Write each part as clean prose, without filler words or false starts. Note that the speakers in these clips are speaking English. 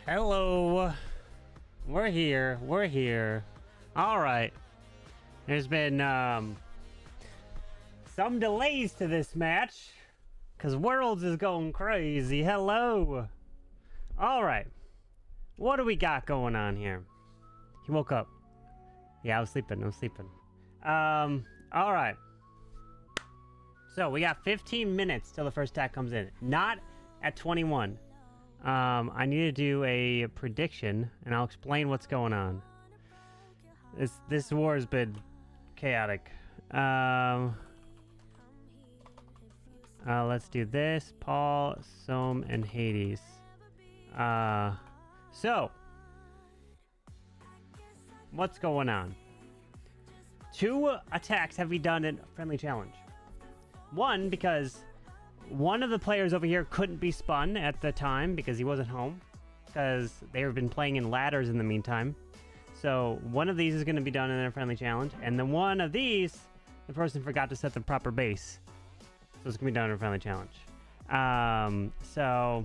Hello. We're here. We're here. All right. There's been some delays to this match because Worlds is going crazy. Hello. All right. What do we got going on here? He woke up. Yeah, I was sleeping. All right. So we got 15 minutes till the first attack comes in. Not at 21. I need to do a prediction, and I'll explain what's going on. This war has been chaotic. Let's do this. Paul, Soham, and Hades. So, what's going on? 2 attacks have we done in Friendly Challenge. One, because one of the players over here couldn't be spun at the time because he wasn't home, because they've been playing in ladders in the meantime. So one of these is going to be done in a Friendly Challenge, and then one of these, the person forgot to set the proper base. So it's going to be done in a Friendly Challenge. So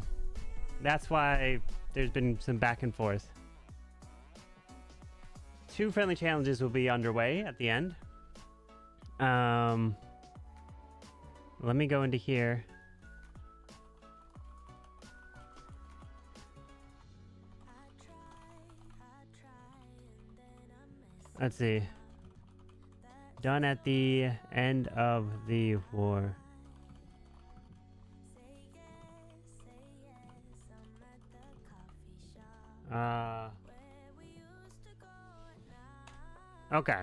that's why there's been some back and forth. 2 Friendly Challenges will be underway at the end. Let me go into here. Let's see. Done at the end of the war. Okay.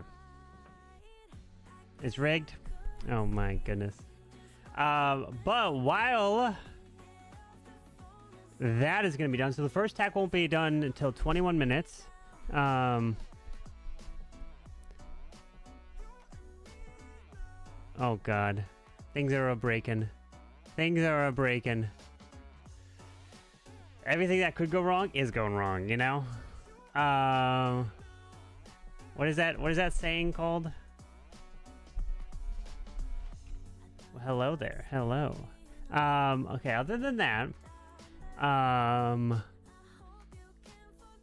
It's rigged. Oh my goodness. But while that is going to be done, so the first attack won't be done until 21 minutes. Oh god. Things are a-breaking. Things are a-breaking. Everything that could go wrong is going wrong, you know? What is that saying called? Well, hello there. Hello. Okay, other than that,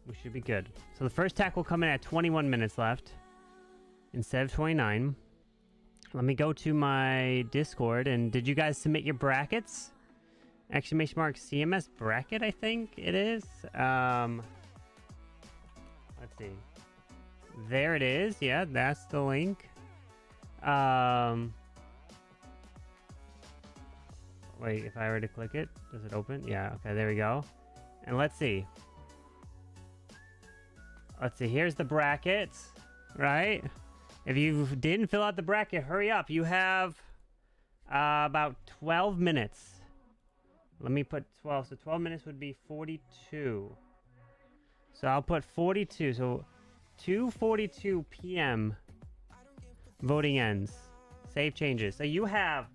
we should be good. So the first attack will come in at 21 minutes left instead of 29. Let me go to my Discord, and did you guys submit your brackets? Exclamation mark CMS bracket, I think it is. Let's see. There it is. Yeah, that's the link. Wait, if I were to click it, does it open? Yeah, okay, there we go. And let's see. Let's see, here's the brackets, right? If you didn't fill out the bracket, hurry up. You have about 12 minutes. Let me put 12. So 12 minutes would be 42. So I'll put 42. So 2:42 p.m. voting ends. Save changes. So you have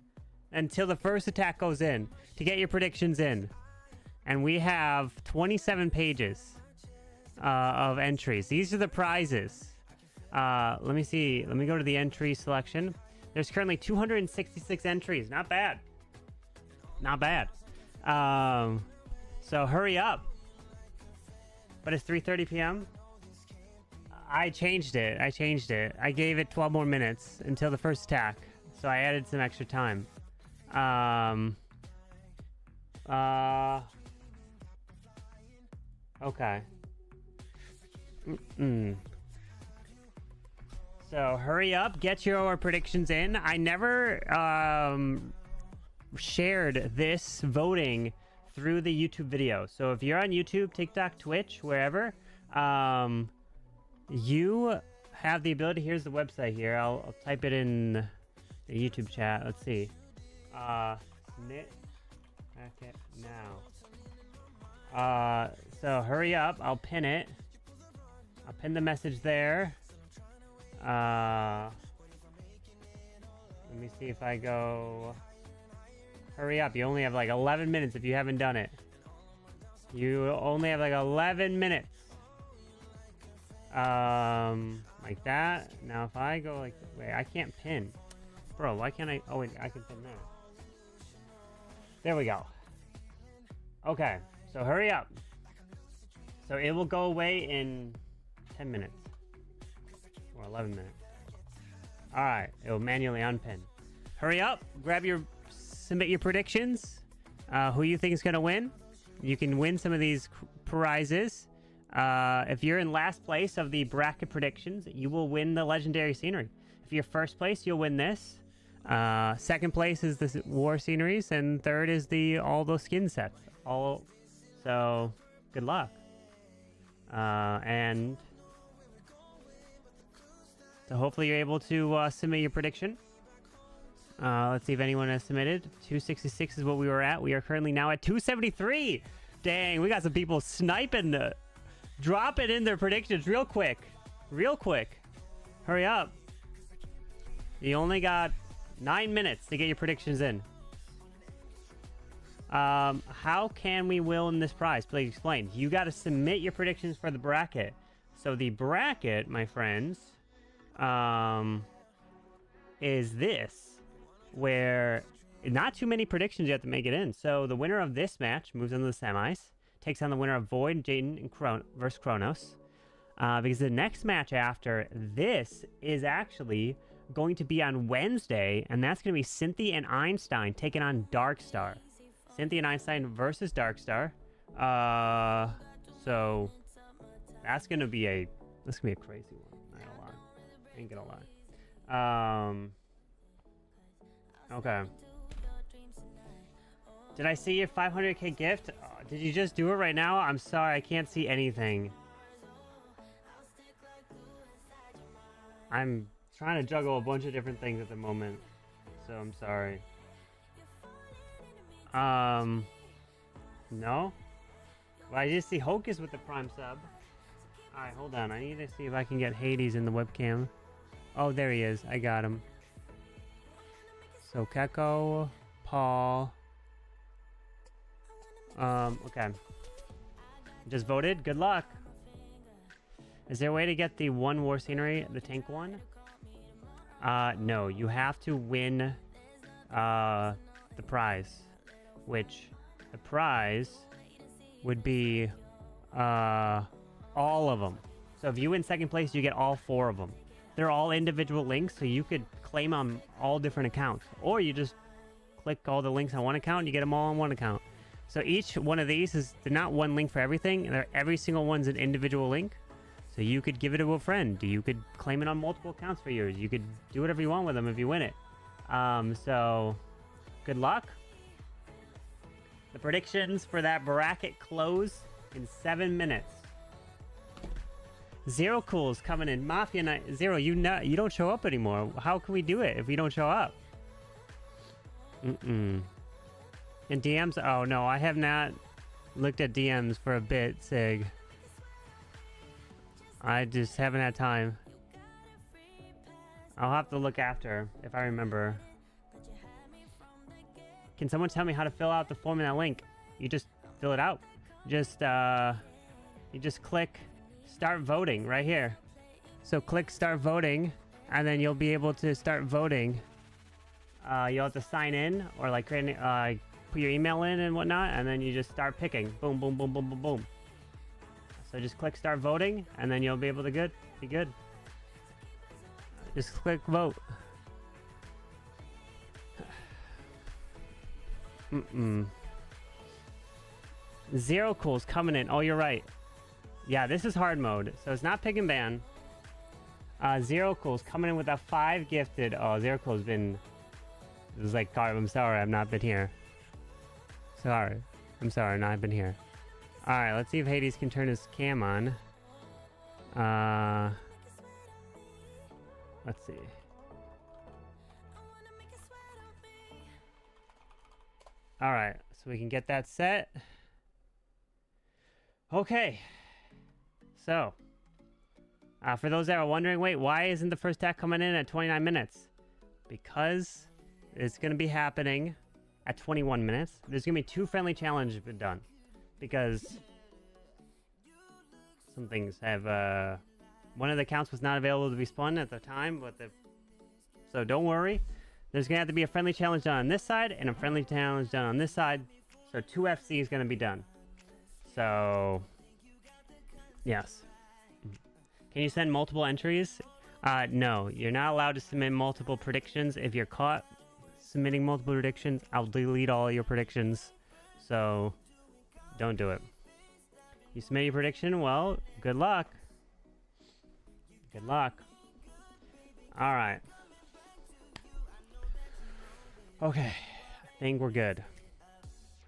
until the first attack goes in to get your predictions in. And we have 27 pages of entries. These are the prizes. Let me see. Let me go to the entry selection. There's currently 266 entries. Not bad. Not bad. So hurry up. But it's 3:30 p.m. I changed it. I gave it 12 more minutes until the first attack. So I added some extra time. Okay. So hurry up, get your predictions in. I never shared this voting through the YouTube video. So if you're on YouTube, TikTok, Twitch, wherever, you have the ability. Here's the website here. I'll type it in the YouTube chat. Let's see. Knit packet now. So hurry up. I'll pin it. I'll pin the message there. Let me see if I go. Hurry up. You only have like 11 minutes if you haven't done it. You only have like 11 minutes. Like that. Now if I go like, wait, I can't pin. Bro, why can't I? Oh wait, I can pin there. There we go. Okay, so hurry up. So it will go away in 10 minutes. Or 11 minutes. Alright, it will manually unpin. Hurry up, submit your predictions. Who you think is going to win. You can win some of these prizes. If you're in last place of the bracket predictions, you will win the legendary scenery. If you're first place, you'll win this. Second place is the war sceneries, and third is all those skin sets. So good luck. And so hopefully you're able to submit your prediction. Let's see if anyone has submitted. 266 is what we were at. We are currently now at 273. Dang, we got some people sniping. Drop it in their predictions real quick. Real quick. Hurry up. You only got 9 minutes to get your predictions in. How can we win this prize? Please explain. You got to submit your predictions for the bracket. So the bracket, my friends, is this. Where not too many predictions you have to make it in. So the winner of this match moves into the semis, takes on the winner of Void, Jaden, and versus Kronos. Because the next match after this is actually going to be on Wednesday, and that's going to be Cynthia and Einstein taking on Darkstar. Cynthia and Einstein versus Darkstar. So that's going to be a crazy one. Not gonna lie. Ain't gonna lie. Okay. Did I see your 500k gift? Did you just do it right now? I'm sorry, I can't see anything. I'm trying to juggle a bunch of different things at the moment, so I'm sorry. No? Well, I just see Hocus with the Prime sub. Alright, hold on. I need to see if I can get Hades in the webcam. Oh, there he is. I got him. So, Checco, Paul. Okay. Just voted? Good luck. Is there a way to get the one war scenery, the tank one? No. You have to win, the prize. Which, the prize would be, all of them. So if you win second place, you get all 4 of them. They're all individual links, so you could claim on all different accounts. Or you just click all the links on one account and you get them all on one account. So each one of these they're not one link for everything. Every single one's an individual link. So you could give it to a friend. You could claim it on multiple accounts for yours. You could do whatever you want with them if you win it. So good luck. The predictions for that bracket close in 7 minutes. Zero Cool's coming in. Mafia Night. Zero, you don't show up anymore. How can we do it if we don't show up? In DMs? Oh, no. I have not looked at DMs for a bit, Sig. I just haven't had time. I'll have to look after, if I remember. Can someone tell me how to fill out the form in that link? You just fill it out. You just click start voting right here. So click start voting, and then you'll be able to start voting. You'll have to sign in or like create, put your email in and whatnot, and then you just start picking. Boom, boom, boom, boom, boom, boom. So just click start voting, and then you'll be able to be good. Just click vote. Zero Cool's coming in. Oh, you're right. Yeah, this is hard mode, so it's not pick and ban. Zero Cool's coming in with a 5 gifted. Oh, Zero Cool's been... This is like, I'm sorry, I've not been here. Sorry. I'm sorry, I've not been here. Alright, let's see if Hades can turn his cam on. Let's see. Alright, so we can get that set. Okay. So, for those that are wondering, wait, why isn't the first attack coming in at 29 minutes? Because it's going to be happening at 21 minutes. There's going to be 2 friendly challenges done. Because some things have, one of the accounts was not available to be spun at the time, so don't worry. There's going to have to be a friendly challenge done on this side and a friendly challenge done on this side. So 2 FC is going to be done. So Yes. Can you send multiple entries? No, you're not allowed to submit multiple predictions. If you're caught submitting multiple predictions, I'll delete all your predictions. So, don't do it. You submit your prediction? Well, good luck. Good luck. Alright. Okay. I think we're good.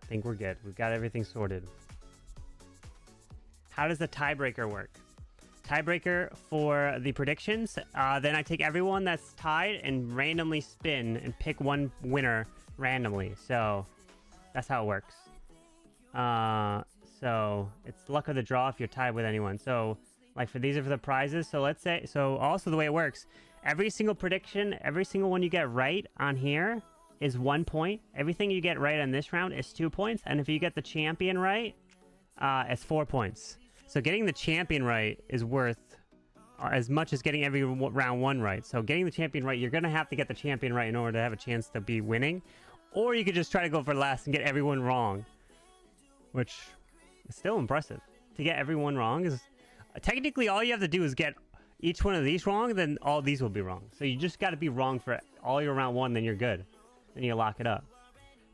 We've got everything sorted. How does the tiebreaker work? Tiebreaker for the predictions. Then I take everyone that's tied and randomly spin and pick one winner randomly. So that's how it works. So it's luck of the draw if you're tied with anyone. So like for these are for the prizes. So let's say, so also the way it works, every single prediction, every single one you get right on here is 1 point. Everything you get right on this round is 2 points. And if you get the champion right, it's 4 points. So getting the champion right is worth as much as getting every round one right. So getting the champion right, you're going to have to get the champion right in order to have a chance to be winning. Or you could just try to go for last and get everyone wrong. Which is still impressive. To get everyone wrong is... technically, all you have to do is get each one of these wrong, then all these will be wrong. So you just got to be wrong for all your round one, then you're good. Then you lock it up.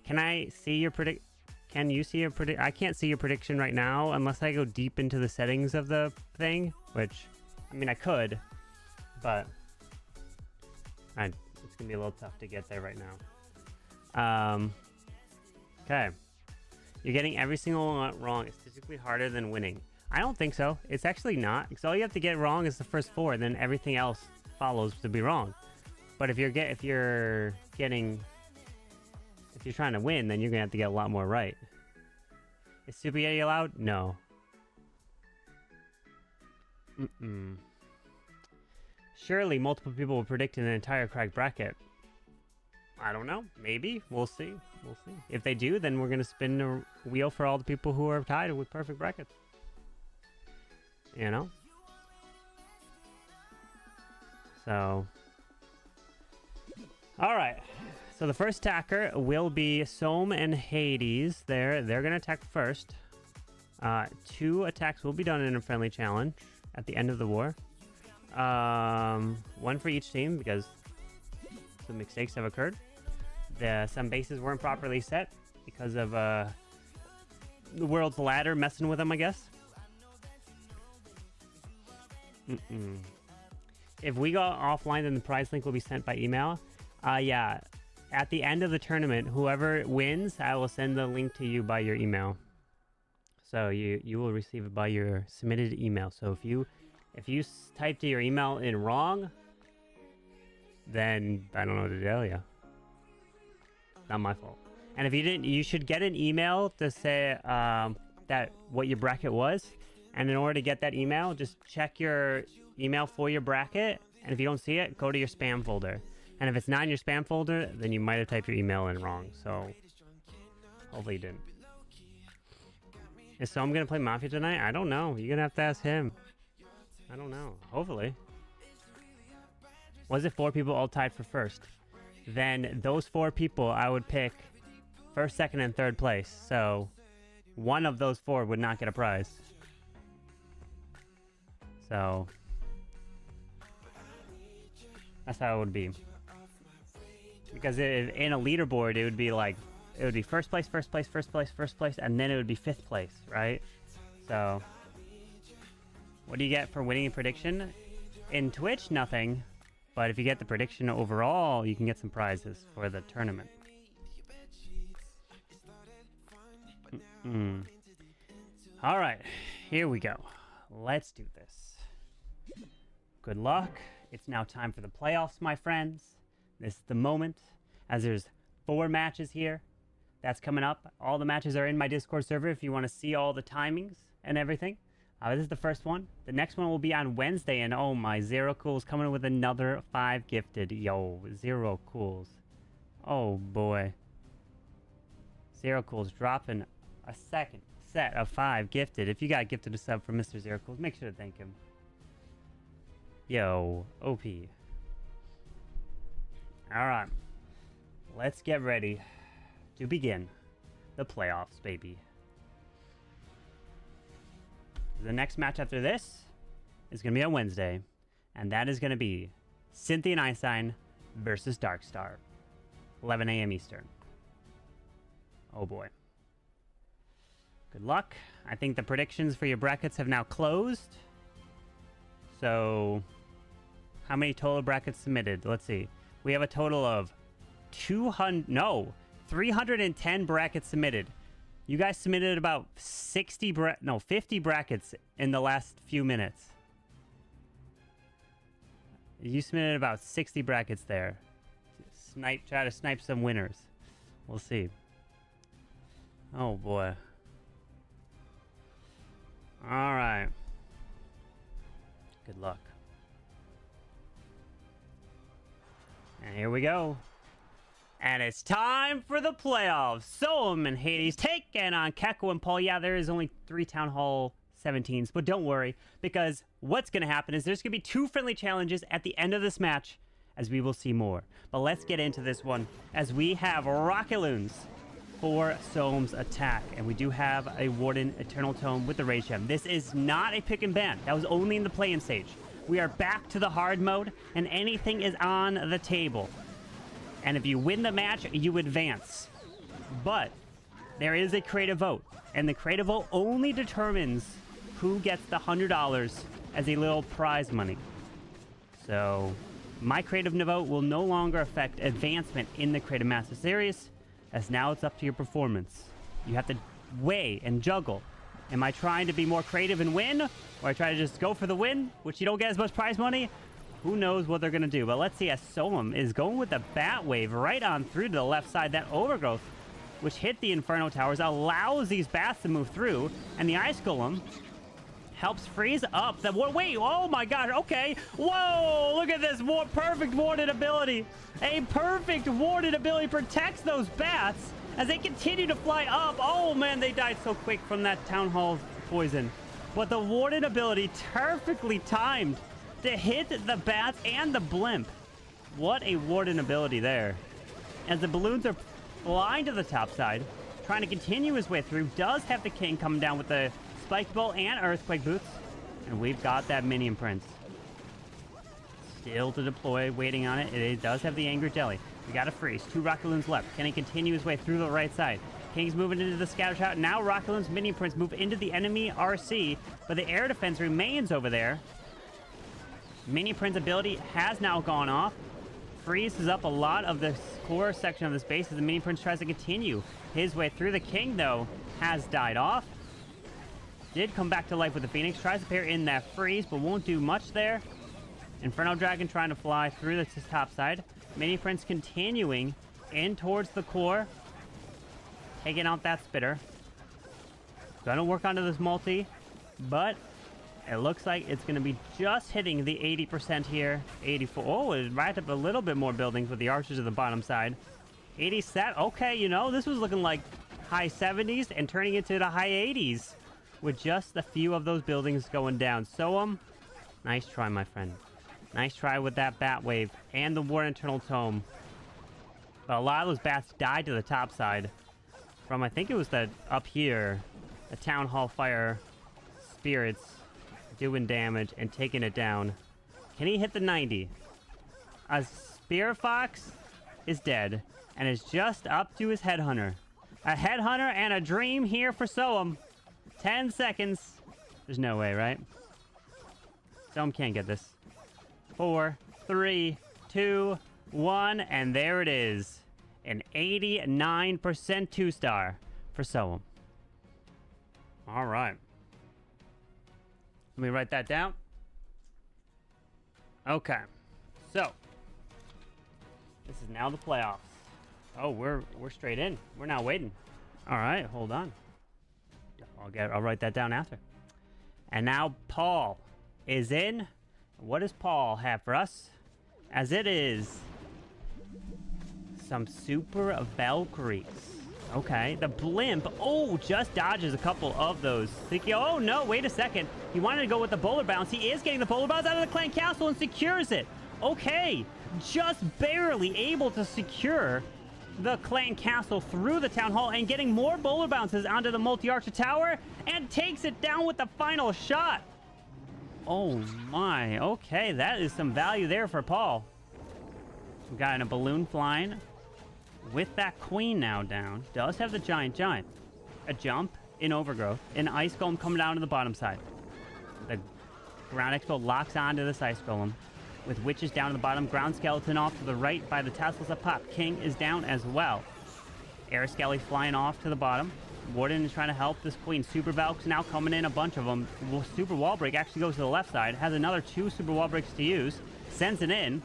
Can I see your predict... Can you see your predict? I can't see your prediction right now unless I go deep into the settings of the thing, which, I mean, I could, but it's gonna be a little tough to get there right now. Okay. You're getting every single one wrong. It's physically harder than winning. I don't think so. It's actually not, because all you have to get wrong is the first 4, then everything else follows to be wrong. But if you're trying to win, then you're gonna have to get a lot more right. Is Super Yeti allowed? No. Surely multiple people will predict an entire cracked bracket. I don't know. Maybe. We'll see. We'll see. If they do, then we're gonna spin the wheel for all the people who are tied with perfect brackets. You know? So... Alright. So the first attacker will be Soham and Hades. They're going to attack first. 2 attacks will be done in a friendly challenge at the end of the war. 1 for each team because some mistakes have occurred. Some bases weren't properly set because of the world's ladder messing with them, I guess. If we go offline, then the prize link will be sent by email. Yeah. At the end of the tournament, whoever wins, I will send the link to you by your email. So you will receive it by your submitted email. So if you typed your email in wrong, then I don't know what to tell you. Not my fault. And if you didn't, you should get an email to say that what your bracket was. And in order to get that email, just check your email for your bracket. And if you don't see it, go to your spam folder. And if it's not in your spam folder, then you might have typed your email in wrong. So, hopefully you didn't. Is Soham going to play Mafia tonight? I don't know. You're going to have to ask him. I don't know. Hopefully. Was it 4 people all tied for first? Then those 4 people I would pick first, second, and third place. So, one of those 4 would not get a prize. So, that's how it would be. Because in a leaderboard, it would be like, it would be first place, first place, first place, first place, and then it would be 5th place, right? So, what do you get for winning a prediction? In Twitch, nothing. But if you get the prediction overall, you can get some prizes for the tournament. Alright, here we go. Let's do this. Good luck. It's now time for the playoffs, my friends. This is the moment, as there's 4 matches here. That's coming up. All the matches are in my Discord server if you want to see all the timings and everything. This is the first one. The next one will be on Wednesday, and oh my, Zero Cool's coming with another 5 gifted. Yo, Zero Cool's. Oh boy. Zero Cool's dropping a second set of 5 gifted. If you got gifted a sub from Mr. Zero Cool's, make sure to thank him. Yo, OP. Alright. Let's get ready to begin the playoffs, baby. the next match after this is going to be on Wednesday. And that is going to be Cynthia and Einstein versus Darkstar. 11 a.m. Eastern. Oh boy. Good luck. I think the predictions for your brackets have now closed. So, how many total brackets submitted? Let's see. We have a total of 310 brackets submitted. You guys submitted about 50 brackets in the last few minutes. You submitted about 60 brackets there. Try to snipe some winners. We'll see. Oh boy. All right. Good luck. And here we go. And it's time for the playoffs. Soham and Hades taking on Checco and Paul. Yeah, there is only 3 Town Hall 17s, but don't worry, because what's going to happen is there's going to be 2 friendly challenges at the end of this match, as we will see more. But let's get into this one, as we have Rocket Loons for Soham's attack, and we do have a Warden Eternal Tome with the Rage Gem. This is not a pick and ban. That was only in the play-in stage. We are back to the hard mode, and anything is on the table. And if you win the match, you advance. But there is a creative vote, and the creative vote only determines who gets the $100 as a little prize money. So my creative vote will no longer affect advancement in the Creative Master Series, as now it's up to your performance. You have to weigh and juggle. Am I trying to be more creative and win, or I try to just go for the win, which you don't get as much prize money? Who knows what they're going to do. But let's see, as Soham is going with the Bat Wave right on through to the left side. That Overgrowth, which hit the Inferno Towers, allows these bats to move through. And the Ice Golem helps freeze up the... Wait, oh my god, okay. Whoa, look at this. Perfect warded ability. A perfect warded ability protects those bats as they continue to fly up. Oh man, they died so quick from that Town Hall poison. But the warded ability perfectly timed to hit the bats and the blimp. What a warden ability there. As the balloons are flying to the top side, trying to continue his way through, does have the king coming down with the spike bolt and earthquake boots. And we've got that minion prince. Still to deploy, waiting on it. It does have the angry jelly. We got a freeze. 2 rocket loons left. Can he continue his way through the right side? King's moving into the scatter shot. Now rocket loons, minion prince move into the enemy RC, but the air defense remains over there. Mini Prince ability has now gone off. Freezes up a lot of the core section of the base as the Mini Prince tries to continue his way through. The King, though, has died off. Did come back to life with the Phoenix. Tries to pair in that freeze, but won't do much there. Inferno Dragon trying to fly through the top side. Mini Prince continuing in towards the core. Taking out that Spitter. Gonna work onto this multi, but it looks like it's going to be just hitting the 80% here. 84. Oh, it racked up a little bit more buildings with the archers at the bottom side. 87. Okay, you know, this was looking like high 70s and turning into the high 80s with just a few of those buildings going down. Soham, nice try, my friend. Nice try with that Bat Wave and the War Internal Tome. But a lot of those bats died to the top side from, I think it was the up here, the Town Hall Fire Spirits doing damage and taking it down. Can he hit the 90? A Spear Fox is dead and is just up to his Headhunter. A Headhunter and a Dream here for Soham. 10 seconds. There's no way, right? Soham can't get this. 4, 3, 2, 1, and there it is. An 89% 2-star for Soham. All right. Let me write that down. Okay. So, this is now the playoffs. Oh, we're straight in. We're now waiting. All right, hold on. I'll write that down after. And now Paul is in. What does Paul have for us? As it is some Super Valkyries. Okay, the blimp. Oh, just dodges a couple of those. Thinking, oh no, wait a second. He wanted to go with the Boulder Bounce. He is getting the Boulder Bounce out of the Clan Castle and secures it. Okay, just barely able to secure the clan castle through the town hall and getting more bowler bounces onto the multi-archer tower and takes it down with the final shot. Oh my, okay, that is some value there for Paul. We got a balloon flying with that queen now down. Does have the giant. A jump in overgrowth. An ice golem coming down to the bottom side. The ground expo locks onto this ice golem. With witches down to the bottom. Ground skeleton off to the right by the tassels of pop. King is down as well. Air skelly flying off to the bottom. Warden is trying to help this queen. Super Valks now coming in, a bunch of them. Super wall break actually goes to the left side. Has another 2 super wall breaks to use. Sends it in.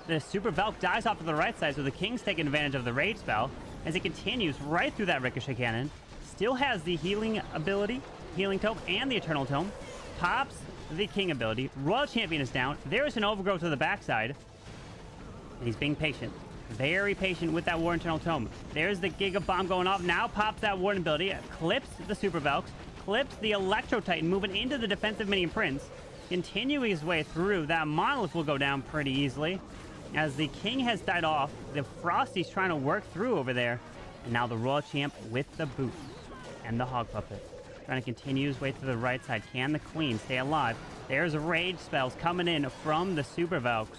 The Super Valk dies off to the right side, so the King's taking advantage of the rage spell as it continues right through that ricochet cannon. Still has the healing ability, healing tome, and the eternal tome. Pops the King ability. Royal Champion is down. There is an overgrowth to the backside. And he's being patient. Very patient with that War Eternal Tome. There's the Giga Bomb going off. Now pops that Warden ability. Clips the Super Valks. Clips the Electro Titan moving into the defensive Minion Prince. Continuing his way through. That Monolith will go down pretty easily. As the King has died off, the Frosty's trying to work through over there. And now the Royal Champ with the boots and the Hog Puppet. Trying to continue his way to the right side. Can the Queen stay alive? There's rage spells coming in from the Super Valks.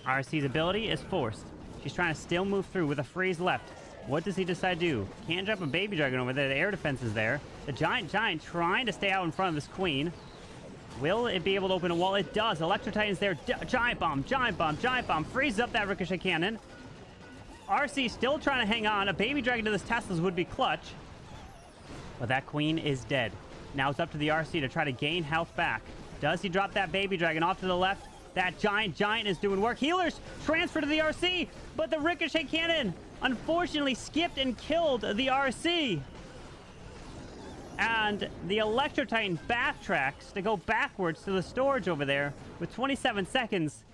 RC's ability is forced. She's trying to still move through with a freeze left. What does he decide to do? Can't drop a baby dragon over there. The air defense is there. The giant trying to stay out in front of this queen. Will it be able to open a wall? It does. Electro Titan's there. Giant bomb. Freezes up that ricochet cannon. RC still trying to hang on. A baby dragon to this Tesla's would be clutch. But that queen is dead. Now it's up to the RC to try to gain health back. Does he drop that baby dragon off to the left? That giant is doing work. Healers transfer to the RC, but the ricochet cannon unfortunately skipped and killed the RC. And the Electro Titan backtracks to go backwards to the storage over there with 27 seconds.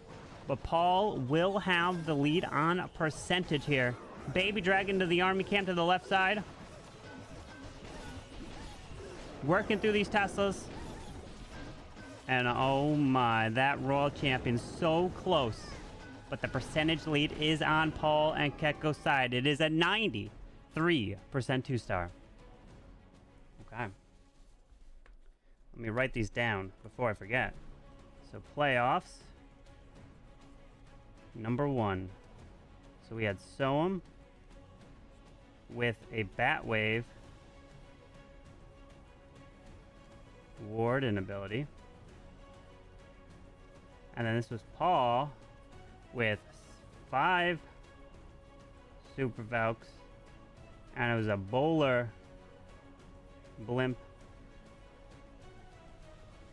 But Paul will have the lead on percentage here. Baby dragon to the army camp to the left side. Working through these Teslas. And oh my, that Royal Champion so close. But the percentage lead is on Paul and Checco's side. It is a 93% 2-star. Okay. Let me write these down before I forget. So playoffs. Number 1. So we had Soham with a Bat Wave. Warden ability. And then this was Paul with 5 Super Valks. And it was a Bowler Blimp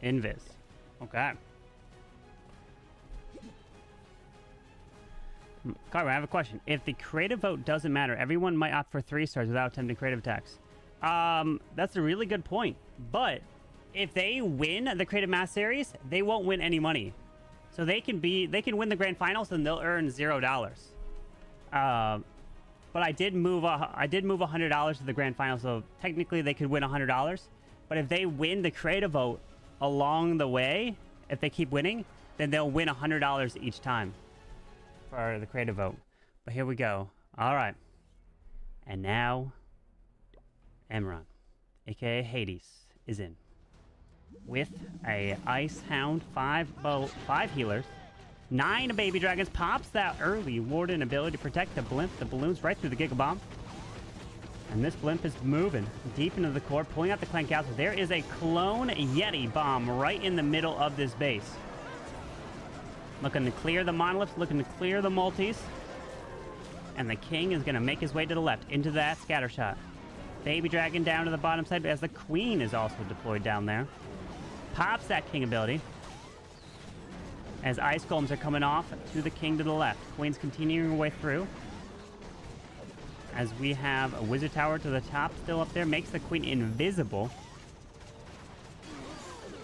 Invis. Okay. Carver, I have a question. If the creative vote doesn't matter, everyone might opt for 3 stars without attempting creative attacks. That's a really good point. But if they win the Creative Mass Series, they won't win any money. So they can win the grand finals and they'll earn $0. But I did move $100 to the grand final, so technically they could win $100. But if they win the creative vote along the way, if they keep winning, then they'll win $100 each time for the creative vote. But here we go. All right. And now, Emron, aka Hades, is in with a Ice Hound, 5 healers, 9 baby dragons. Pops that early Warden ability to protect the blimp, the balloons right through the Giga Bomb. And this blimp is moving deep into the core, pulling out the clan castle. There is a clone Yeti bomb right in the middle of this base. Looking to clear the monoliths, looking to clear the multis. And the king is going to make his way to the left into that scatter shot. Baby dragon down to the bottom side, as the queen is also deployed down there. Pops that king ability. As ice golems are coming off to the king to the left. Queen's continuing her way through. As we have a wizard tower to the top still up there. Makes the queen invisible.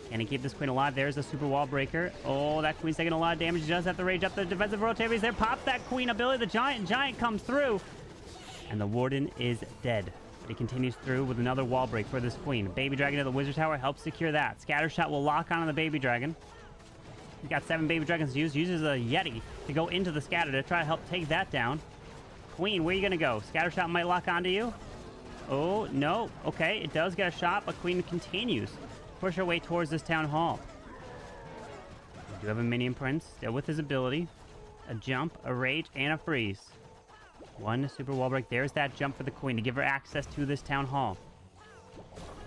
Can he keep this queen alive? There's a super wall breaker. Oh, that queen's taking a lot of damage. He does have to rage up. The defensive rotaries there. Pops that queen ability. The giant comes through. And the warden is dead. But he continues through with another wall break for this queen. Baby dragon to the wizard tower helps secure that. Scatter shot will lock on the baby dragon. He's got 7 baby dragons to use. Uses a Yeti to go into the scatter to try to help take that down. Queen, where are you going to go? Scatter shot might lock onto you. Oh, no. Okay, it does get a shot, but Queen continues to push her way towards this town hall. We do have a minion prince, still with his ability. A jump, a rage, and a freeze. 1 super wall break. There's that jump for the Queen to give her access to this town hall.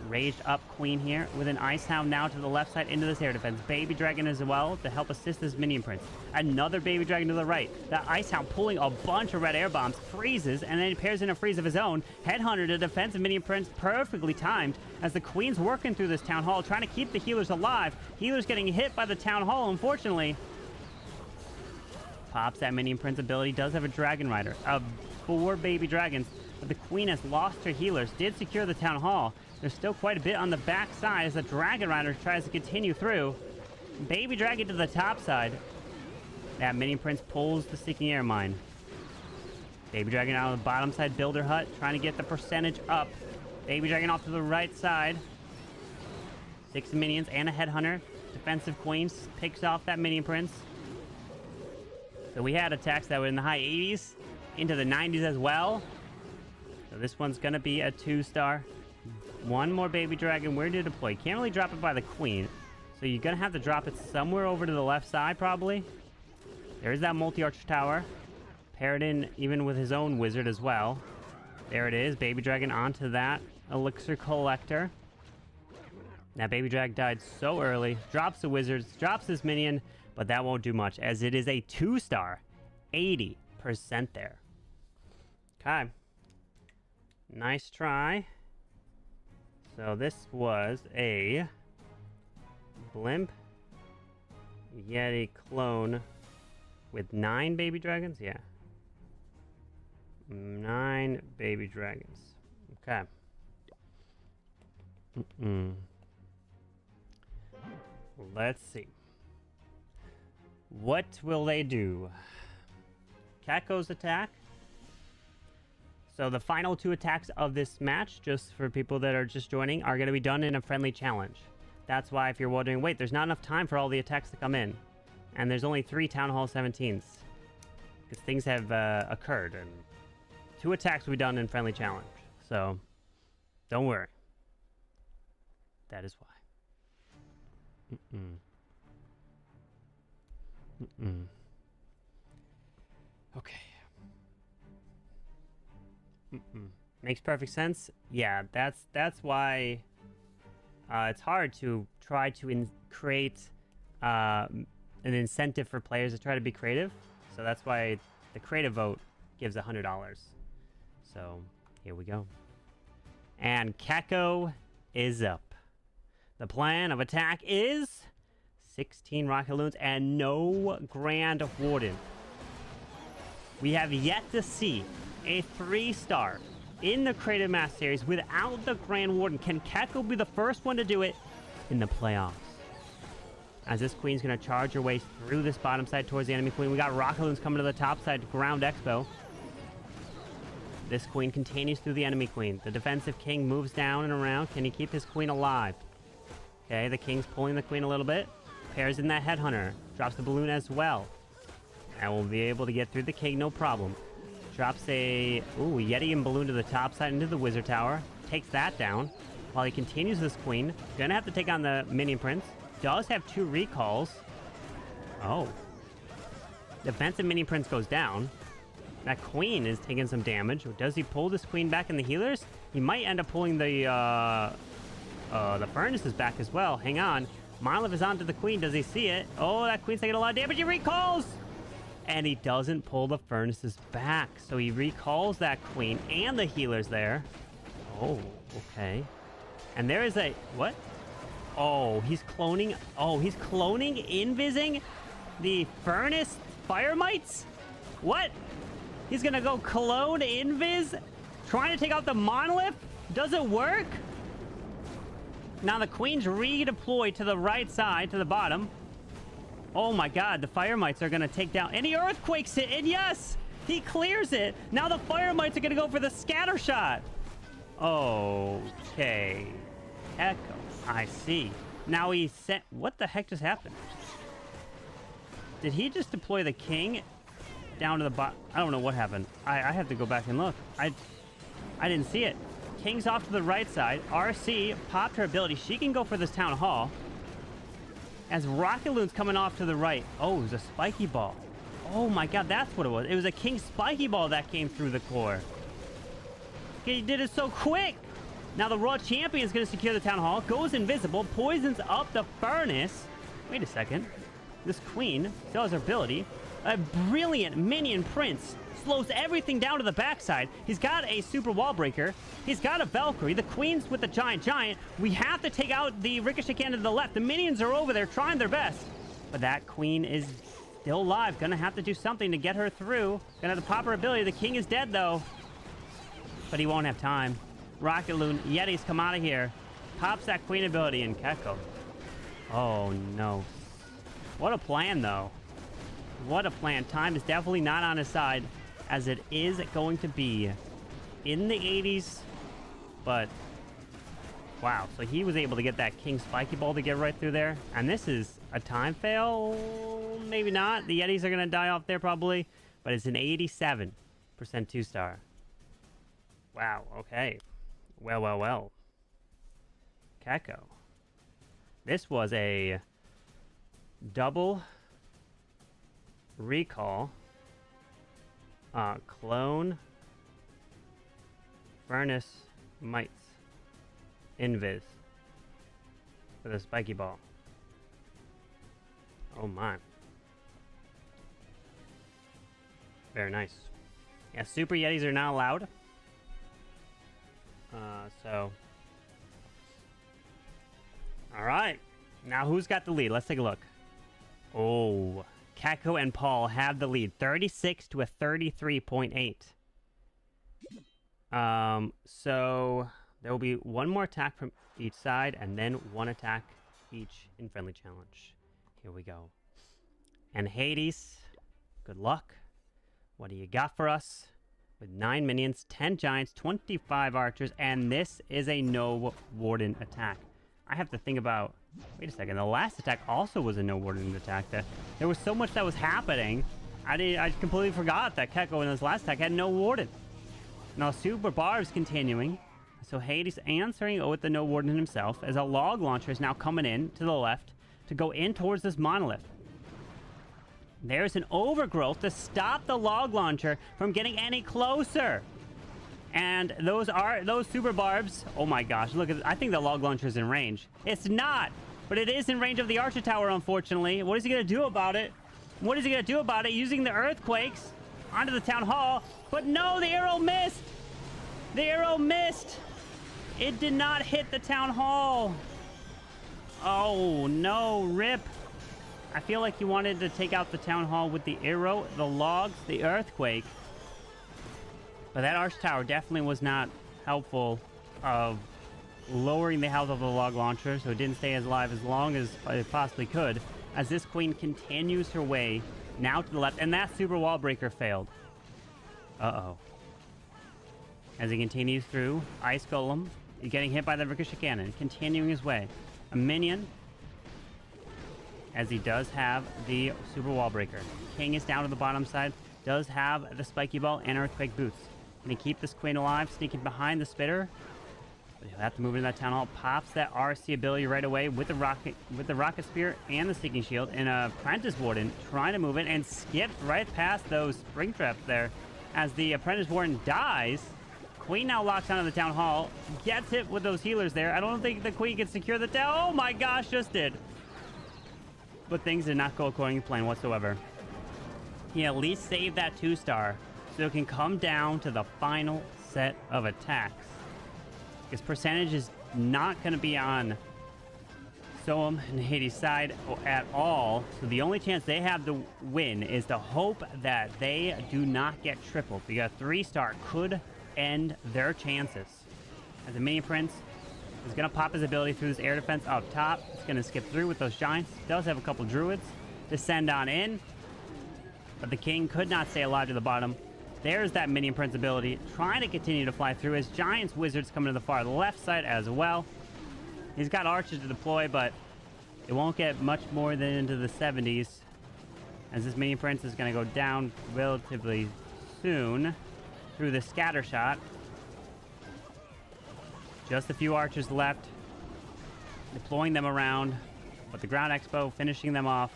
Raged up Queen here with an Ice Hound now to the left side into this air defense. Baby Dragon as well to help assist this minion prince. Another Baby Dragon to the right. That Ice Hound pulling a bunch of red air bombs. Freezes and then pairs in a freeze of his own. Headhunter to defensive minion prince, perfectly timed as the Queen's working through this town hall trying to keep the healers alive. Healers getting hit by the town hall, unfortunately. Pops that minion prince ability. Does have a Dragon Rider of 4 baby dragons, but the Queen has lost her healers. Did secure the town hall. There's still quite a bit on the back side as the Dragon Rider tries to continue through. Baby Dragon to the top side. That minion prince pulls the Seeking Air Mine. Baby Dragon out of the bottom side builder hut trying to get the percentage up. Baby Dragon off to the right side. 6 minions and a Headhunter. Defensive Queen picks off that minion prince. So we had attacks that were in the high 80s, into the 90s as well. So this one's going to be a 2-star. 1 more Baby Dragon. Where to deploy? Can't really drop it by the Queen. So you're going to have to drop it somewhere over to the left side, probably. There's that multi-arch tower. Pair it in even with his own wizard as well. There it is. Baby Dragon onto that elixir collector. That Baby Drag died so early. Drops the wizards, drops his minion, but that won't do much as it is a 2-star. 80% there. Okay. Nice try. So this was a Blimp Yeti clone with 9 baby dragons? Yeah. 9 baby dragons. Okay. Let's see. What will they do? Checco's attack. So the final 2 attacks of this match, just for people that are just joining, are going to be done in a friendly challenge. That's why if you're wondering, wait, there's not enough time for all the attacks to come in. And there's only 3 Town Hall 17s. Because things have occurred. And 2 attacks will be done in friendly challenge. So, don't worry. That is why. Okay. Makes perfect sense. Yeah, that's why it's hard to try to create an incentive for players to try to be creative. So that's why the creative vote gives $100. So here we go. And Checco is up. The plan of attack is 16 Rocket Loons and no Grand Warden. We have yet to see a 3-star in the Creative Mass Series without the Grand Warden. Can Checco be the first one to do it in the playoffs? As this Queen's going to charge her way through this bottom side towards the enemy Queen. We got Rocket Loons coming to the top side to ground Expo. This Queen continues through the enemy Queen. The defensive King moves down and around. Can he keep his Queen alive? Okay, the King's pulling the Queen a little bit. Pairs in that Headhunter. Drops the balloon as well. And we'll be able to get through the King, no problem. Drops a Yeti and balloon to the top side into the Wizard Tower. Takes that down. While he continues this Queen. Gonna have to take on the Minion Prince. Does have 2 recalls. Oh. Defensive Minion Prince goes down. That Queen is taking some damage. Does he pull this Queen back in the healers? He might end up pulling the furnaces back as well. Hang on. Monolith is onto the Queen. Does he see it? Oh, that Queen's taking a lot of damage. He recalls! And he doesn't pull the furnaces back. So he recalls that Queen and the healers there. Oh, okay. And there is a... What? Oh, he's cloning... Oh, he's cloning Invising the Furnace Fire Mites? What? He's gonna go clone Invis? Trying to take out the Monolith? Does it work? Now the Queen's redeployed to the right side, to the bottom. Oh my god, the Fire Mites are gonna take down... And he Earthquakes it, and yes! He clears it! Now the Fire Mites are gonna go for the Scatter Shot! Okay. Echo. I see. Now he sent... What the heck just happened? Did he just deploy the king down to the bottom? I don't know what happened. I have to go back and look. I didn't see it. King's off to the right side. RC popped her ability. She can go for this town hall. As Rocket Loon's coming off to the right. Oh, it was a spiky ball. Oh my god, that's what it was. It was a king spiky ball that came through the core. He did it so quick. Now the Raw Champion is going to secure the town hall. Goes invisible. Poisons up the furnace. Wait a second. This queen still has her ability. A brilliant minion prince slows everything down to the backside. He's got a super wall breaker. He's got a Valkyrie. The queen's with the giant. We have to take out the ricochet cannon to the left. The minions are over there trying their best. But that queen is still alive. Gonna have to do something to get her through. Gonna have to pop her ability. The king is dead though. But he won't have time. Rocket Loon, Yetis come out of here. Pops that queen ability in Checco. Oh no. What a plan though. What a plan. Time is definitely not on his side, as it is going to be in the 80s. But wow, so he was able to get that king spiky ball to get right through there. And this is a time fail. Maybe not. The Yetis are going to die off there probably. But it's an 87% 2-star. Wow, okay. Well. Checco. This was a double recall, clone, furnace, mites, invis, with a spiky ball. Oh my. Very nice. Yeah, super Yetis are not allowed. So. Alright. Now who's got the lead? Let's take a look. Oh. Checco and Paul have the lead, 36 to a 33.8. So there will be one more attack from each side, and then one attack each in friendly challenge. Here we go. And Hades, good luck. What do you got for us? With 9 minions, 10 giants, 25 archers, and this is a no warden attack. I have to think about... Wait a second, the last attack also was a no warden attack. There was so much that was happening. I completely forgot that Checco in this last attack had no warden. Now Super Barb's continuing. So Hades answering with the no warden himself, as a log launcher is now coming in to the left to go in towards this monolith. There's an overgrowth to stop the log launcher from getting any closer. And those super barbs, oh my gosh, look at, I think the log launcher is in range. It's not, but it is in range of the archer tower, unfortunately. What is he going to do about it? What is he going to do about it? Using the earthquakes onto the town hall. But no, the arrow missed. The arrow missed. It did not hit the town hall. Oh no, rip. I feel like he wanted to take out the town hall with the arrow, the logs, the earthquake. But that arch tower definitely was not helpful of lowering the health of the log launcher, so it didn't stay as alive as long as it possibly could, as this queen continues her way now to the left, and that super wall breaker failed. Uh-oh. As he continues through, Ice Golem is getting hit by the ricochet cannon, continuing his way. A minion, as he does have the super wall breaker. King is down to the bottom side, does have the spiky ball and earthquake boots. Can he keep this queen alive, sneaking behind the spitter? But he'll have to move into that town hall. Pops that RC ability right away with the rocket spear and the sneaking shield. And a apprentice warden trying to move it and skips right past those spring traps there. As the apprentice warden dies, queen now locks onto the town hall, gets hit with those healers there. I don't think the queen can secure the town. Oh my gosh, just did. But things did not go according to plan whatsoever. He at least saved that 2-star, so it can come down to the final set of attacks. His percentage is not going to be on Soham and Hades' side at all, so the only chance they have to win is to hope that they do not get tripled, because a 3-star could end their chances. As the mini prince is going to pop his ability through this air defense up top. It's going to skip through with those giants. Does have a couple druids to send on in, but the king could not stay alive to the bottom. There's that minion prince ability trying to continue to fly through. His giants wizards coming to the far left side as well. He's got archers to deploy, but it won't get much more than into the 70s. as this mini prince is going to go down relatively soon through the scatter shot. Just a few archers left, deploying them around, but the ground expo finishing them off,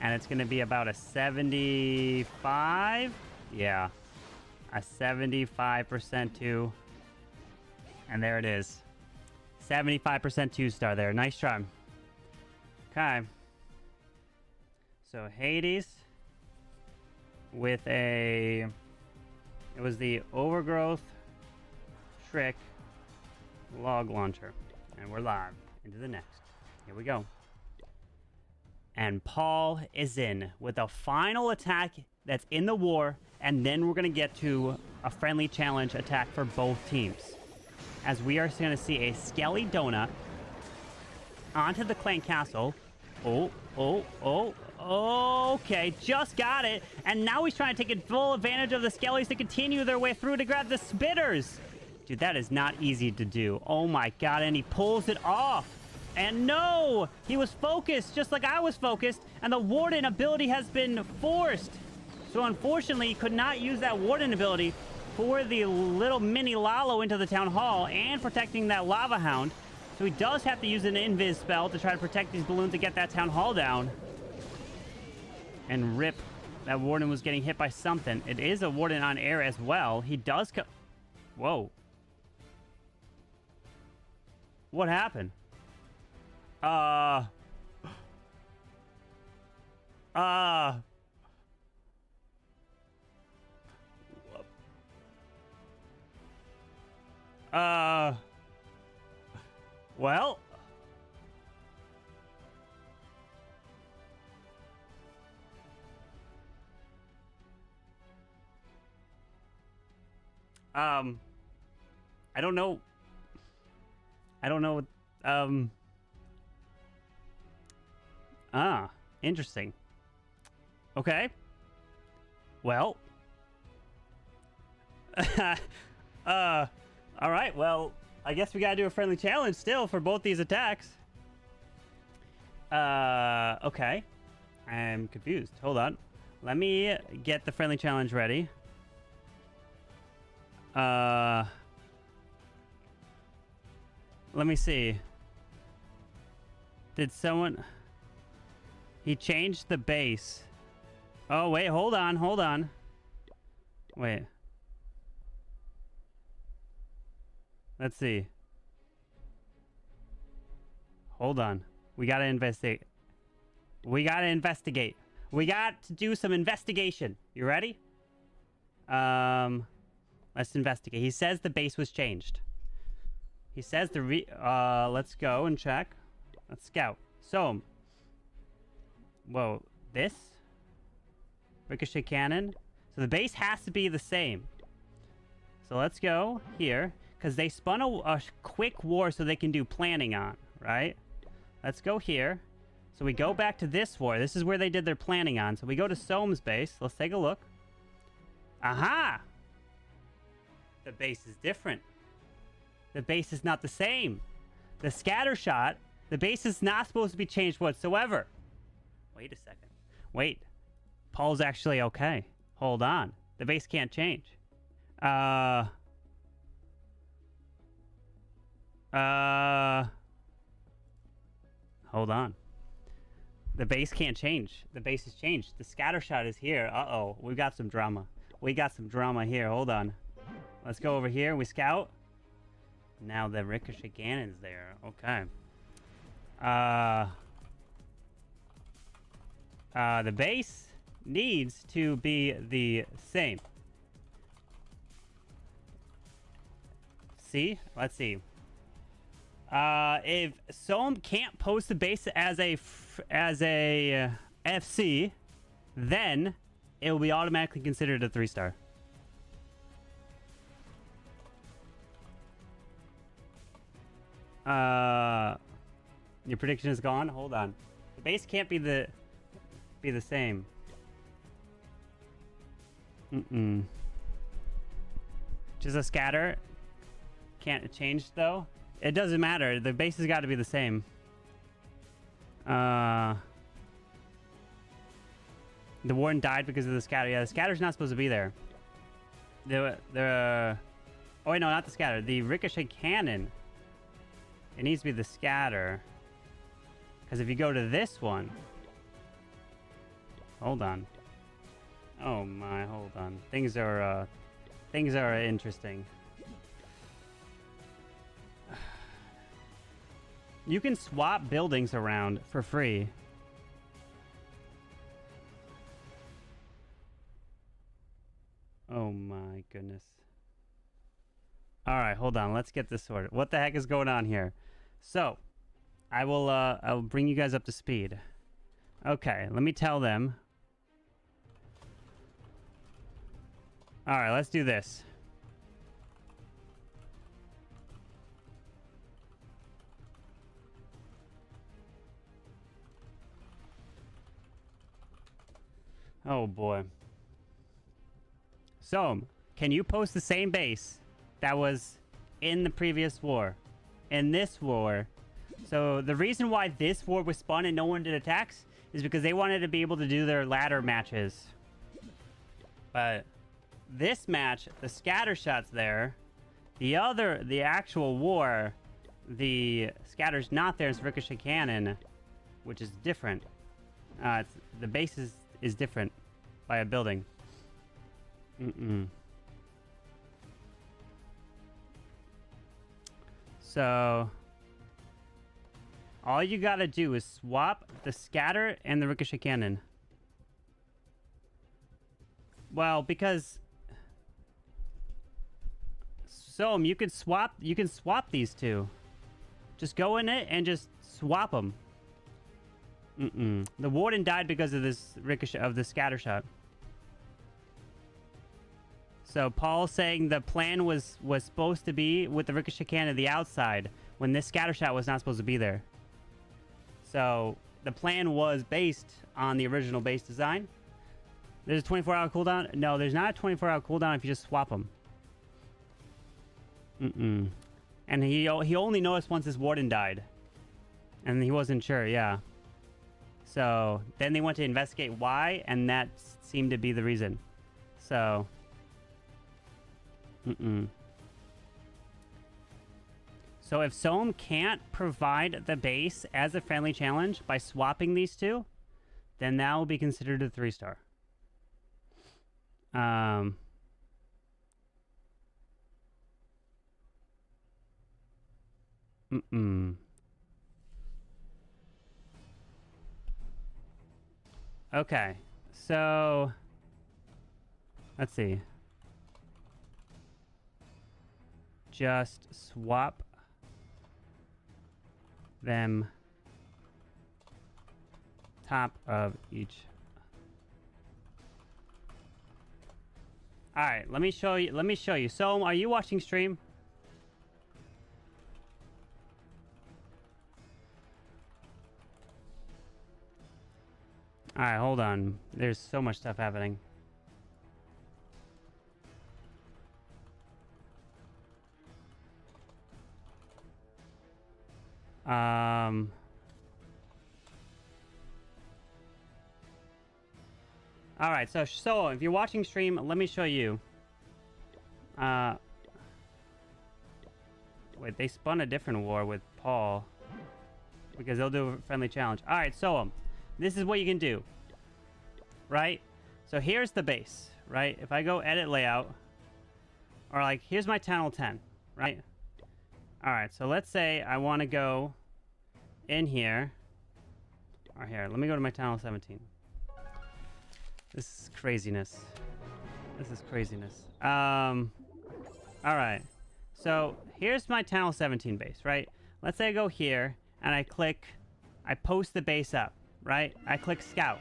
and it's going to be about a 75. Yeah, a 75% two, and there it is. 75% 2-star there. Nice try. Okay. So Hades with a... It was the Overgrowth Trick Log Launcher. And we're live into the next. Here we go. And Paul is in with a final attack that's in the war. And then we're going to get to a friendly challenge attack for both teams, as we are going to see a Skelly Donut onto the clan castle. Okay, just got it. And now he's trying to take full advantage of the Skellies to continue their way through to grab the Spitters. Dude, that is not easy to do. Oh my god, and he pulls it off. And no, he was focused just like I was focused, and the Warden ability has been forced. So unfortunately, he could not use that Warden ability for the little mini Lalo into the Town Hall and protecting that Lava Hound. So he does have to use an Invis spell to try to protect these balloons to get that Town Hall down. And rip, that Warden was getting hit by something. It is a Warden on air as well. He does Whoa. What happened? Well, I don't know. Interesting. Okay. Well. All right. Well, I guess we gotta do a friendly challenge still for both these attacks. Okay. I'm confused. Hold on. Let me get the friendly challenge ready. Let me see. Did someone... He changed the base. Oh, wait. Hold on. Wait. Let's see. Hold on. We gotta investigate. We got to do some investigation. You ready? Let's investigate. He says the base was changed. He says let's go and check. Let's scout. Soham. Whoa. This? Ricochet cannon. So the base has to be the same. So let's go here. Because they spun a quick war so they can do planning on, right? Let's go here. So we go back to this war. This is where they did their planning on. So we go to Soham's base. Let's take a look. Aha! The base is different. The base is not the same. The scatter shot, the base is not supposed to be changed whatsoever. Wait a second. Wait. Paul's actually okay. Hold on. The base can't change. Hold on. The base can't change. The base has changed. The scatter shot is here. Uh-oh. We got some drama. We got some drama here. Hold on. Let's go over here. We scout. Now the ricochet cannon's there. Okay. The base needs to be the same. See? Let's see. If Soham can't post the base as a FC, then it will be automatically considered a 3-star. Your prediction is gone? Hold on. The base can't be the same. Just a scatter. Can't change though. It doesn't matter. The base has got to be the same. The warden died because of the scatter. Yeah, the scatter's not supposed to be there. Oh, wait, no, not the scatter. The ricochet cannon. It needs to be the scatter. Because if you go to this one... Hold on. Oh, my, hold on. Things are interesting. You can swap buildings around for free. Oh my goodness. Alright, hold on. Let's get this sorted. What the heck is going on here? So, I'll bring you guys up to speed. Okay, let me tell them. Alright, let's do this. Oh boy. Soham, can you post the same base that was in the previous war? In this war. So the reason why this war was spun and no one did attacks is because they wanted to be able to do their ladder matches. But this match, the scatter shot's there. The actual war, the scatter's not there. It's ricochet cannon, which is different. The base is different by a building. So all you gotta do is swap the scatter and the ricochet cannon. Well, because Soham, you can swap these two. Just go in it and just swap them. The warden died because of this ricochet of the scatter shot. So Paul's saying the plan was supposed to be with the ricochet cannon at the outside when this scatter shot was not supposed to be there. So the plan was based on the original base design. There's a 24-hour cooldown. No, there's not a 24-hour cooldown if you just swap them. And he only noticed once his warden died, and he wasn't sure. Yeah. So then they went to investigate why, and that seemed to be the reason. So. So if Soham can't provide the base as a friendly challenge by swapping these two, then that will be considered a 3-star. Okay, so let's see. Just swap them top of each. All right, let me show you. So, are you watching stream? All right, hold on. There's so much stuff happening. All right, so if you're watching stream, let me show you. Wait, they spun a different war with Paul because they'll do a friendly challenge. All right, so this is what you can do, right? So here's the base, right? If I go edit layout, or like here's my channel 10, right? All right, so let's say I want to go in here, or here. Let me go to my channel 17. This is craziness. This is craziness. All right. So here's my channel 17 base, right? Let's say I go here and I post the base up, right? I click scout.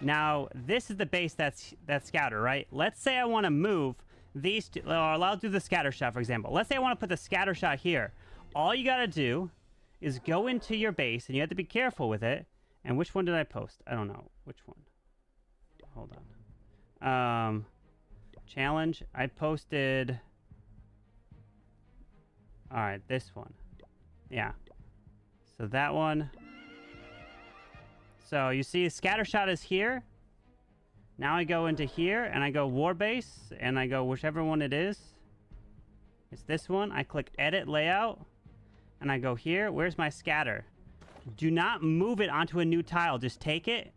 Now this is the base that's scatter, right? Let's say I want to move these two, or I'll do the scatter shot, for example. Let's say I want to put the scatter shot here. All you got to do is go into your base, and you have to be careful with it. And which one did I post? I don't know. Which one? Hold on. Challenge. I posted... Alright, this one. Yeah. So that one. So you see scatter shot is here. Now I go into here and I go war base and I go whichever one it is. It's this one. I click edit layout and I go here. Where's my scatter? Do not move it onto a new tile. Just take it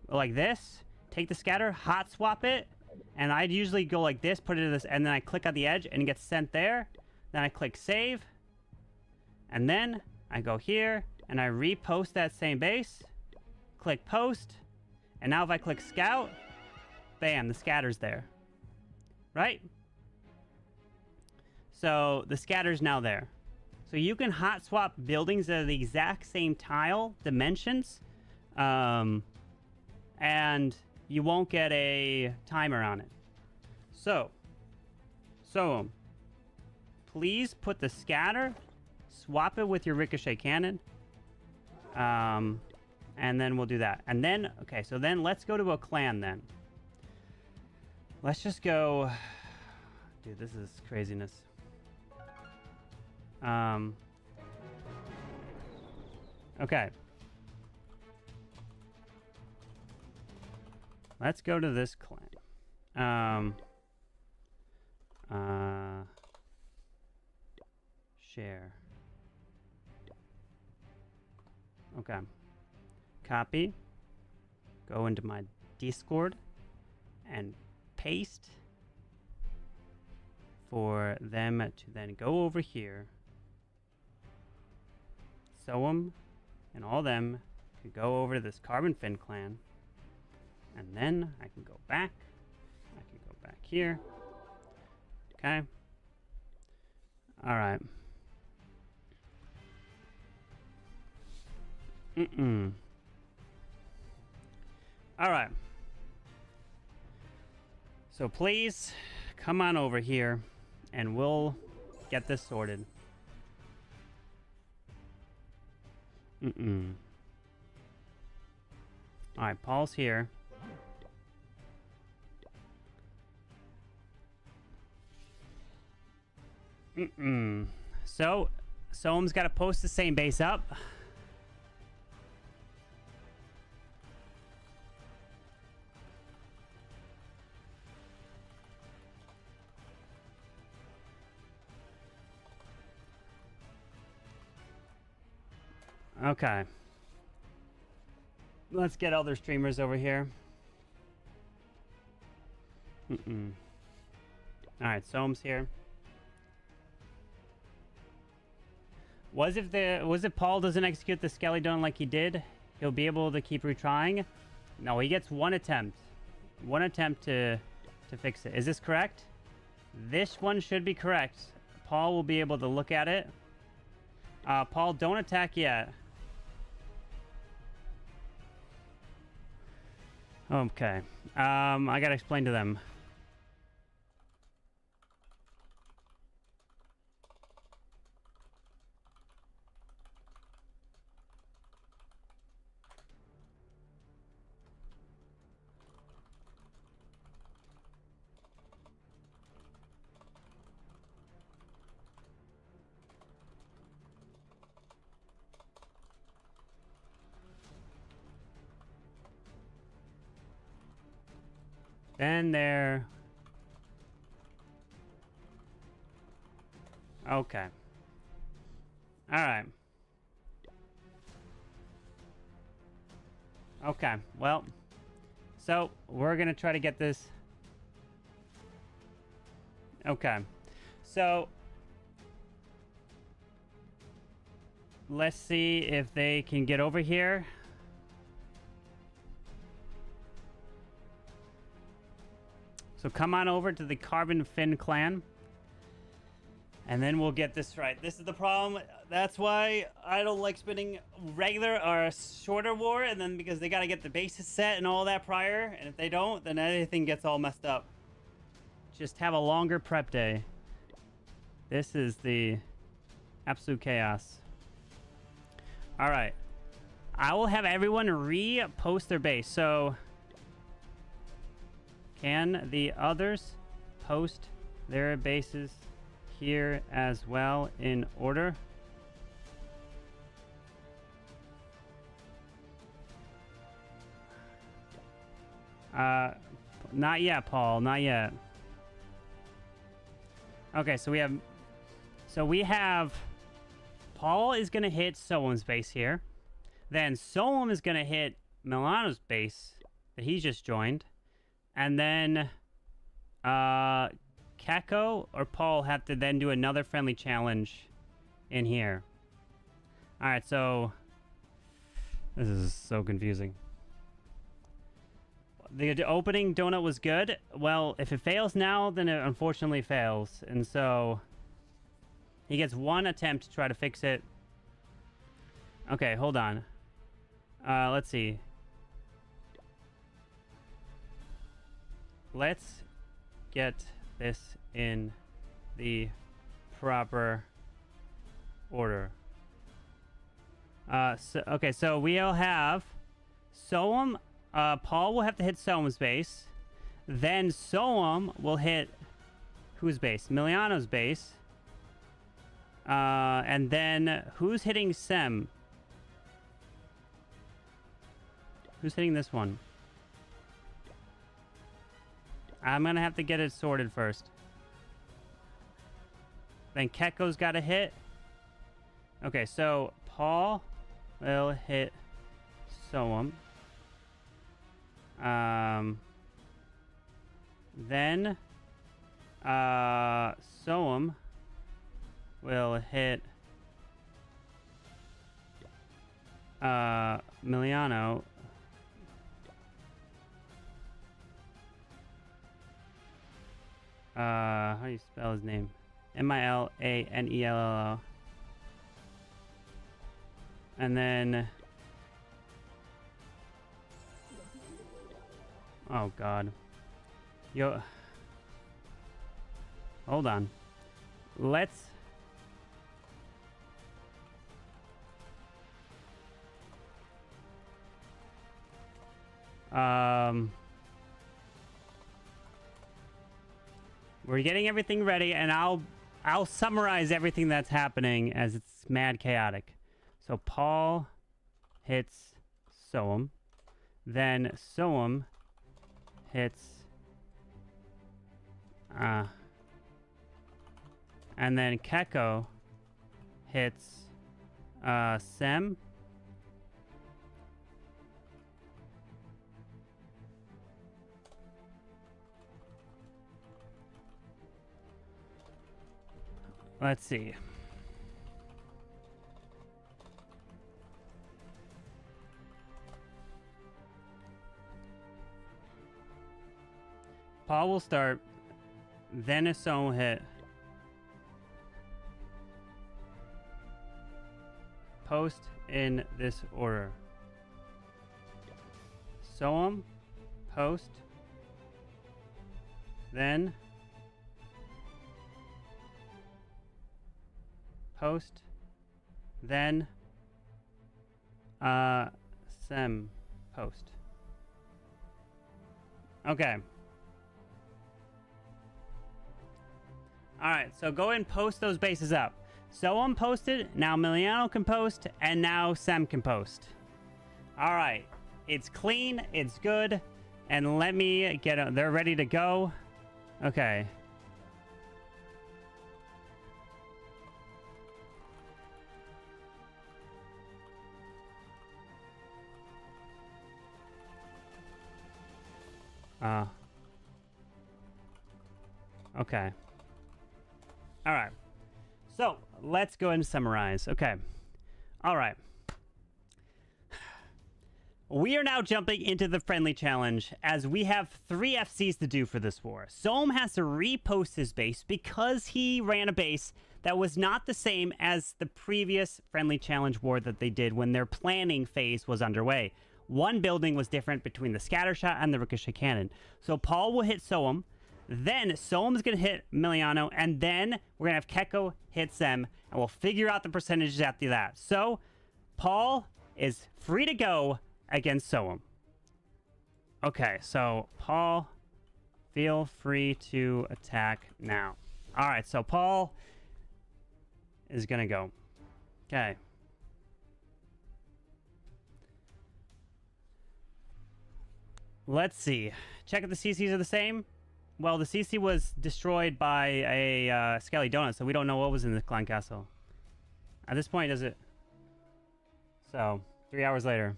like this. Take the scatter, hot swap it. And I'd usually go like this, put it in this, and then I click on the edge and it gets sent there. Then I click save. And then I go here and I repost that same base. Click post. And now if I click scout, bam, the scatter's there. Right? So the scatter's now there. So you can hot swap buildings that are the exact same tile dimensions. And you won't get a timer on it. So please put the scatter, swap it with your ricochet cannon. And then we'll do that. And then, okay, so then let's go to a clan then. Let's just go... Dude, this is craziness. Okay. Let's go to this clan. Share. Okay. Copy. Go into my Discord and paste for them to then go over here. Soham and all them could go over to this CarbonFin clan. And then I can go back. I can go back here. Okay. All right. All right. So please come on over here and we'll get this sorted. All right, Paul's here. So, Soham's got to post the same base up. Okay. Let's get other streamers over here. Alright, Soham's here. Was if Paul doesn't execute the Skeleton like he did, he'll be able to keep retrying? No, he gets one attempt. One attempt to fix it. Is this correct? This one should be correct. Paul will be able to look at it. Paul, don't attack yet. Okay. I gotta explain to them. Then there. Okay. All right. Okay. Well, so we're gonna try to get this. Okay. So let's see if they can get over here. So come on over to the CarbonFin clan. And then we'll get this right. This is the problem. That's why I don't like spinning regular or a shorter war. And then because they got to get the bases set and all that prior. And if they don't, then everything gets all messed up. Just have a longer prep day. This is the absolute chaos. All right. I will have everyone repost their base. So... can the others post their bases here as well in order? Not yet, Paul. Not yet. Okay, so we have Paul is gonna hit Soham's base here. Then Soham is gonna hit Milano's base that he just joined. And then Checco or Paul have to then do another friendly challenge in here. Alright, so this is so confusing. The opening donut was good. Well, if it fails now, then it unfortunately fails. And so he gets one attempt to try to fix it. Okay, hold on. Let's see. Let's get this in the proper order. Okay, so we'll have Soham. Paul will have to hit Soham's base. Then Soham will hit whose base? Miliano's base. And then who's hitting Sem? Who's hitting this one? I'm gonna have to get it sorted first. Then Checco's got to hit. Okay, so Paul will hit Soham. Then Soham will hit Miliano. How do you spell his name? Milanello. And then oh god. Yo, hold on. Let's we're getting everything ready, and I'll summarize everything that's happening as it's mad chaotic. So Paul hits Soham. Then Soham hits and then Checco hits Sem. Let's see. Paul will start, then a Soham will hit. Post in this order. Soham, post, then post, then Sem, post. Okay. Alright, so go and post those bases up. Soham posted, now Miliano can post, and now Sem can post. Alright, it's clean, it's good, and let me get they're ready to go. Okay. Okay. All right. So let's go and summarize. Okay. All right. We are now jumping into the friendly challenge as we have 3 FCs to do for this war. Soham has to repost his base because he ran a base that was not the same as the previous friendly challenge war that they did when their planning phase was underway. One building was different between the scatter shot and the ricochet cannon. So Paul will hit Soham. Then Soham is going to hit Miliano, and then we're going to have Checco hit Sem, and we'll figure out the percentages after that. So Paul is free to go against Soham. Okay, so Paul, feel free to attack now. All right, so Paul is going to go. Okay. Let's see. Check if the CCs are the same. Well, the CC was destroyed by a Skelly Donut, so we don't know what was in the Clan Castle. At this point, does it... So, 3 hours later.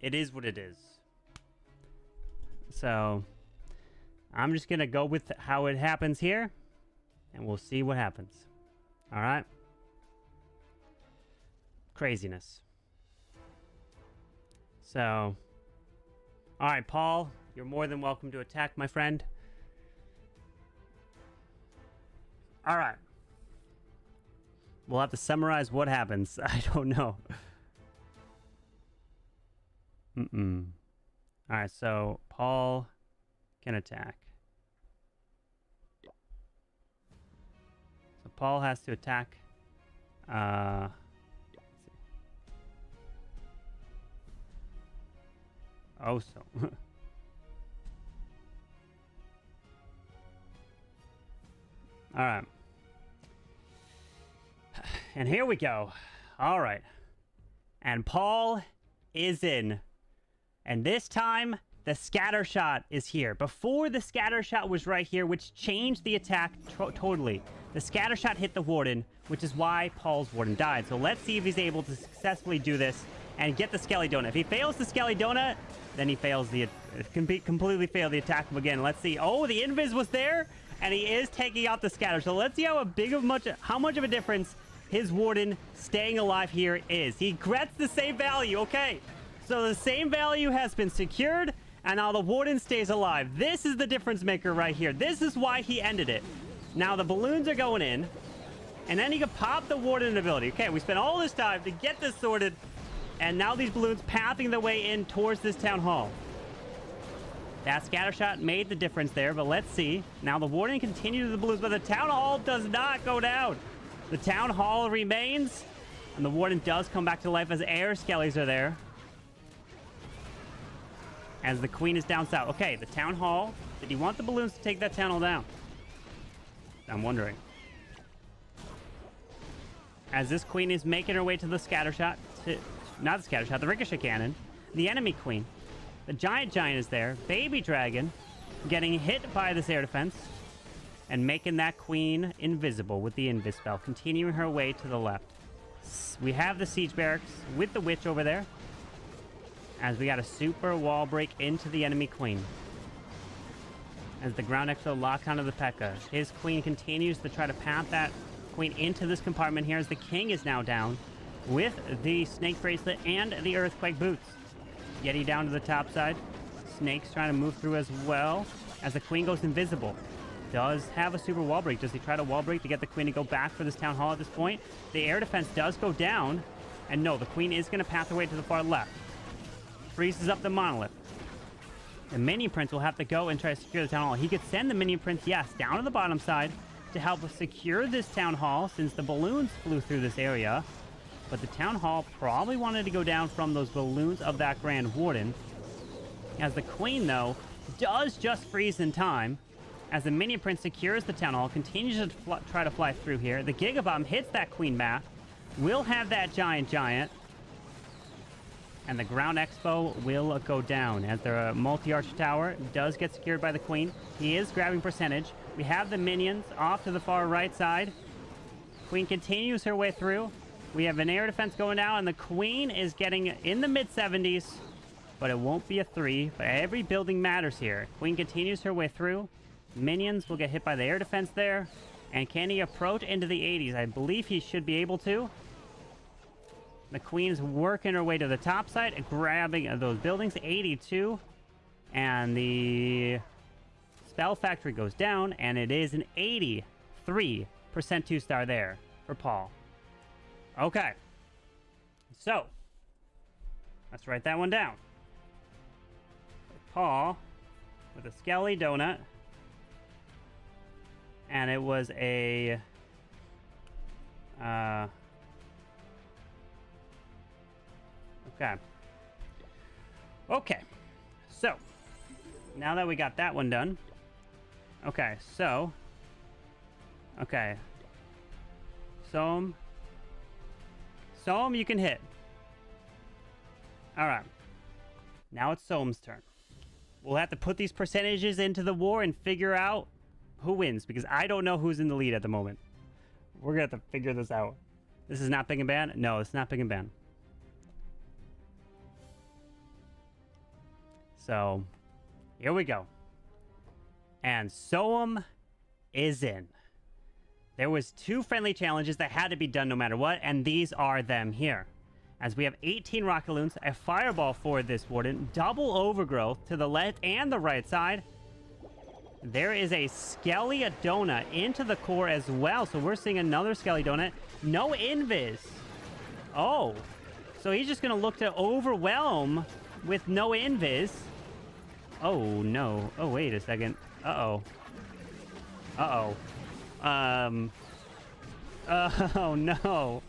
It is what it is. So, I'm just going to go with how it happens here, and we'll see what happens. Alright? Craziness. So... Alright, Paul, you're more than welcome to attack, my friend. Alright. We'll have to summarize what happens. I don't know. Alright, so Paul can attack. So Paul has to attack. Let's see. Oh, so. Alright. And here we go. Alright. And Paul is in. And this time, the scatter shot is here. Before, the scatter shot was right here, which changed the attack totally. The scatter shot hit the warden, which is why Paul's warden died. So let's see if he's able to successfully do this and get the Skelly Donut. If he fails the Skelly Donut, then he fails the... completely fail the attack again. Let's see. Oh, the invis was there, and he is taking out the scatter. So let's see how much of a difference his warden staying alive here is. He gets the same value. Okay. So the same value has been secured, and now the warden stays alive. This is the difference maker right here. This is why he ended it. Now the balloons are going in, and then he can pop the warden ability. Okay, we spent all this time to get this sorted, and now these balloons pathing their way in towards this town hall. That scatter shot made the difference there, but let's see. Now the warden continues the balloons, but the town hall does not go down. The town hall remains, and the warden does come back to life as air skellies are there. As the queen is down south. Okay, the town hall. Did he want the balloons to take that town hall down? I'm wondering. As this queen is making her way to the scatter shot. Not the scatter shot, the ricochet cannon. The enemy queen. The giant is there. Baby dragon. Getting hit by this air defense. And making that queen invisible with the invis spell. Continuing her way to the left. We have the siege barracks with the witch over there. As we got a super wall break into the enemy queen. As the ground expo locks onto the P.E.K.K.A. His queen continues to try to path that queen into this compartment here as the king is now down with the snake bracelet and the earthquake boots. Yeti down to the top side. Snake's trying to move through as well as the queen goes invisible. Does have a super wall break. Does he try to wall break to get the queen to go back for this town hall at this point? The air defense does go down. And no, the queen is going to path her way to the far left. Freezes up the monolith. The minion prince will have to go and try to secure the town hall. He could send the minion prince, yes, down to the bottom side to help secure this town hall since the balloons flew through this area. But the town hall probably wanted to go down from those balloons of that grand warden. As the queen, though, does just freeze in time. As the minion prince secures the town hall, continues to try to fly through here. The gigabomb hits that queen back. Will have that giant. And the ground expo will go down as their multi-arch tower does get secured by the queen. He is grabbing percentage. We have the minions off to the far right side. Queen continues her way through. We have an air defense going down, and the queen is getting in the mid-70s. But it won't be a 3. But every building matters here. Queen continues her way through. Minions will get hit by the air defense there. And can he approach into the 80s? I believe he should be able to. The queen's working her way to the top side, grabbing those buildings. 82. And the spell factory goes down, and it is an 83% 2-star there for Paul. Okay. So, let's write that one down. Paul with a Skelly Donut. And it was a... Okay. So, now that we got that one done. Okay, so... Okay. Soham, you can hit. Alright. Now it's Soham's turn. We'll have to put these percentages into the war and figure out who wins, because I don't know who's in the lead at the moment. We're going to have to figure this out. This is not Big and Ban? No, it's not Big and Ban. So, here we go. And Soham is in. There was 2 friendly challenges that had to be done no matter what, and these are them here. As we have 18 rocket loons, a fireball for this warden, double overgrowth to the left and the right side. There is a Skelly Donut into the core as well, so we're seeing another Skelly Donut. No invis. Oh, so he's just going to look to overwhelm with no invis. Oh, no. Oh, wait a second. Uh-oh. Uh-oh. Oh, no.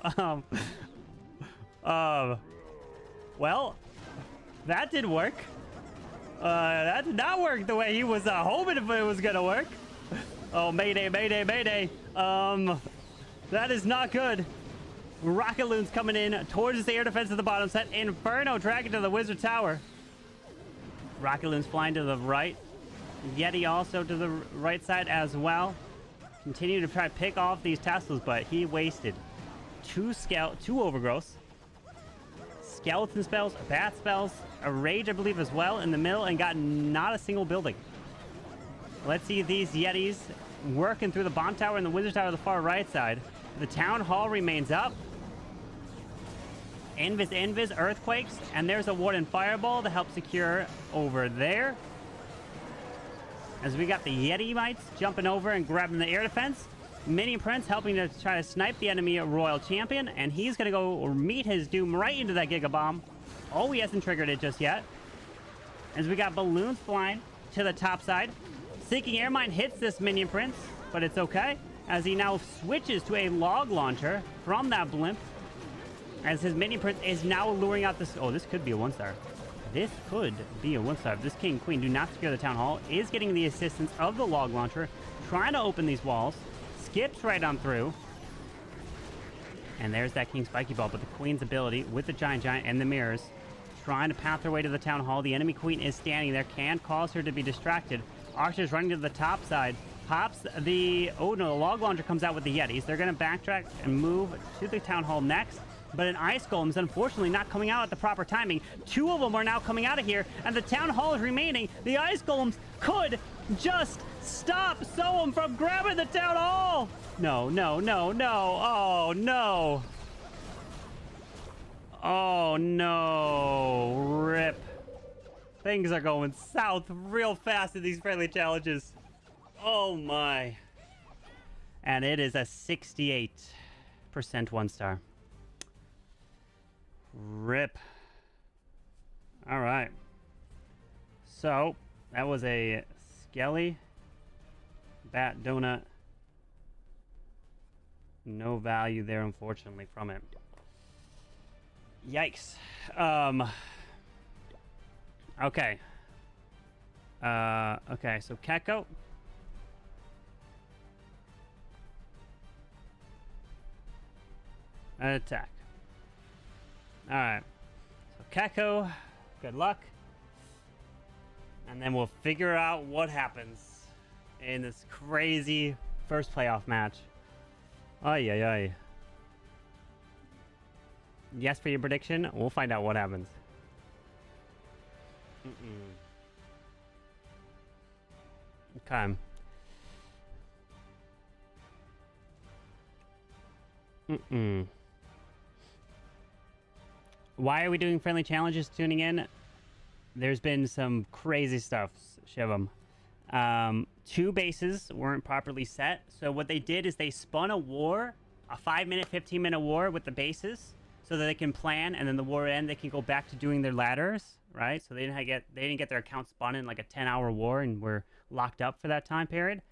Well, that did work. That did not work the way he was hoping if it was gonna work. Oh, mayday, mayday, mayday. That is not good. Rocket loons coming in towards the air defense of the bottom set. Inferno dragging to the wizard tower. Rocket loons flying to the right. Yeti also to the right side as well. Continue to try to pick off these Teslas, but he wasted 2 overgrowths. Skeleton spells, bat spells, a rage, I believe, as well in the middle, and got not a single building. Let's see these Yetis working through the bomb tower and the wizard tower on the far right side. The town hall remains up. Invis, earthquakes, and there's a warden fireball to help secure over there. As we got the Yeti mites jumping over and grabbing the air defense. Minion Prince helping to try to snipe the enemy Royal Champion, and he's going to go meet his doom right into that Giga Bomb. Oh, he hasn't triggered it just yet. As we got balloons flying to the top side. Seeking Air Mine hits this Minion Prince, but it's okay, as he now switches to a log launcher from that blimp. As his Minion Prince is now luring out this... Oh, this could be a 1-star. This could be a 1-star. If this King and Queen do not secure the Town Hall, is getting the assistance of the log launcher, trying to open these walls. Skips right on through. And there's that King Spiky Ball, but the Queen's ability with the Giant and the mirrors, trying to path their way to the Town Hall. The enemy Queen is standing there, can cause her to be distracted. Archer's running to the top side. Pops the... Oh, no, the log launcher comes out with the Yetis. They're going to backtrack and move to the Town Hall next. But an Ice Golem is unfortunately not coming out at the proper timing. 2 of them are now coming out of here, and the Town Hall is remaining. The Ice Golems could just stop Soham from grabbing the Town Hall. No, no, no, no. Oh, no. Oh, no. Rip. Things are going south real fast in these friendly challenges. Oh, my. And it is a 68% 1-star. Rip. All right. So, that was a Skelly Bat Donut. No value there, unfortunately, from it. Yikes. Okay. Okay, so Checco. Attack. Alright. So Checco, good luck. And then we'll figure out what happens in this crazy first playoff match. Ay, ay, ay. Yes for your prediction? We'll find out what happens. Okay. Why are we doing friendly challenges? Tuning in. There's been some crazy stuff, Shivam. 2 bases weren't properly set. So what they did is they spun a war, a 5-minute, 15-minute war with the bases, so that they can plan, and then the war end, they can go back to doing their ladders, right? So they didn't get their account spun in like a 10-hour war and were locked up for that time period.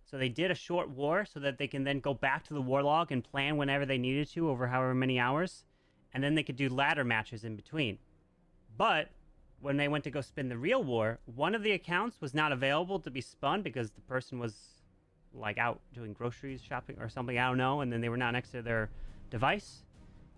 So they did a short war so that they can then go back to the war log and plan whenever they needed to over however many hours. And then they could do ladder matches in between. But when they went to go spin the real war, one of the accounts was not available to be spun because the person was like out doing groceries, shopping or something, I don't know. And then they were not next to their device.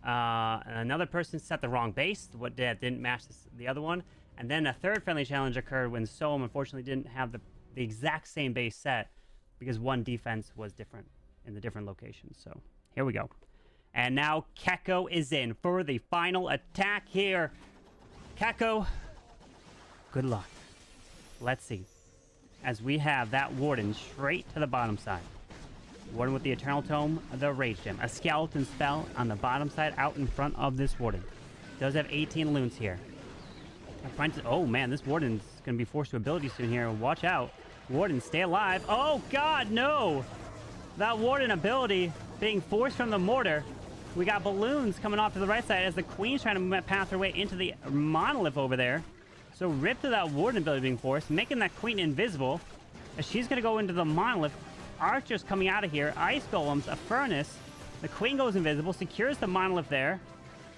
And another person set the wrong base, that didn't match the other one. And then a third friendly challenge occurred when Soham unfortunately didn't have the exact same base set because one defense was different in the different locations. So here we go. And now Checco is in for the final attack here. Checco, good luck. Let's see. As we have that Warden straight to the bottom side. Warden with the Eternal Tome, the Rage Gem. A skeleton spell on the bottom side out in front of this Warden. Does have 18 loons here. Oh man, this Warden's going to be forced to ability soon here. Watch out. Warden, stay alive. Oh god, no! That Warden ability being forced from the mortar. We got balloons coming off to the right side as the Queen's trying to path her way into the monolith over there. So rip to that Warden ability being forced, making that Queen invisible. As she's going to go into the monolith. Archers coming out of here. Ice Golems, a Furnace. The Queen goes invisible, secures the monolith there.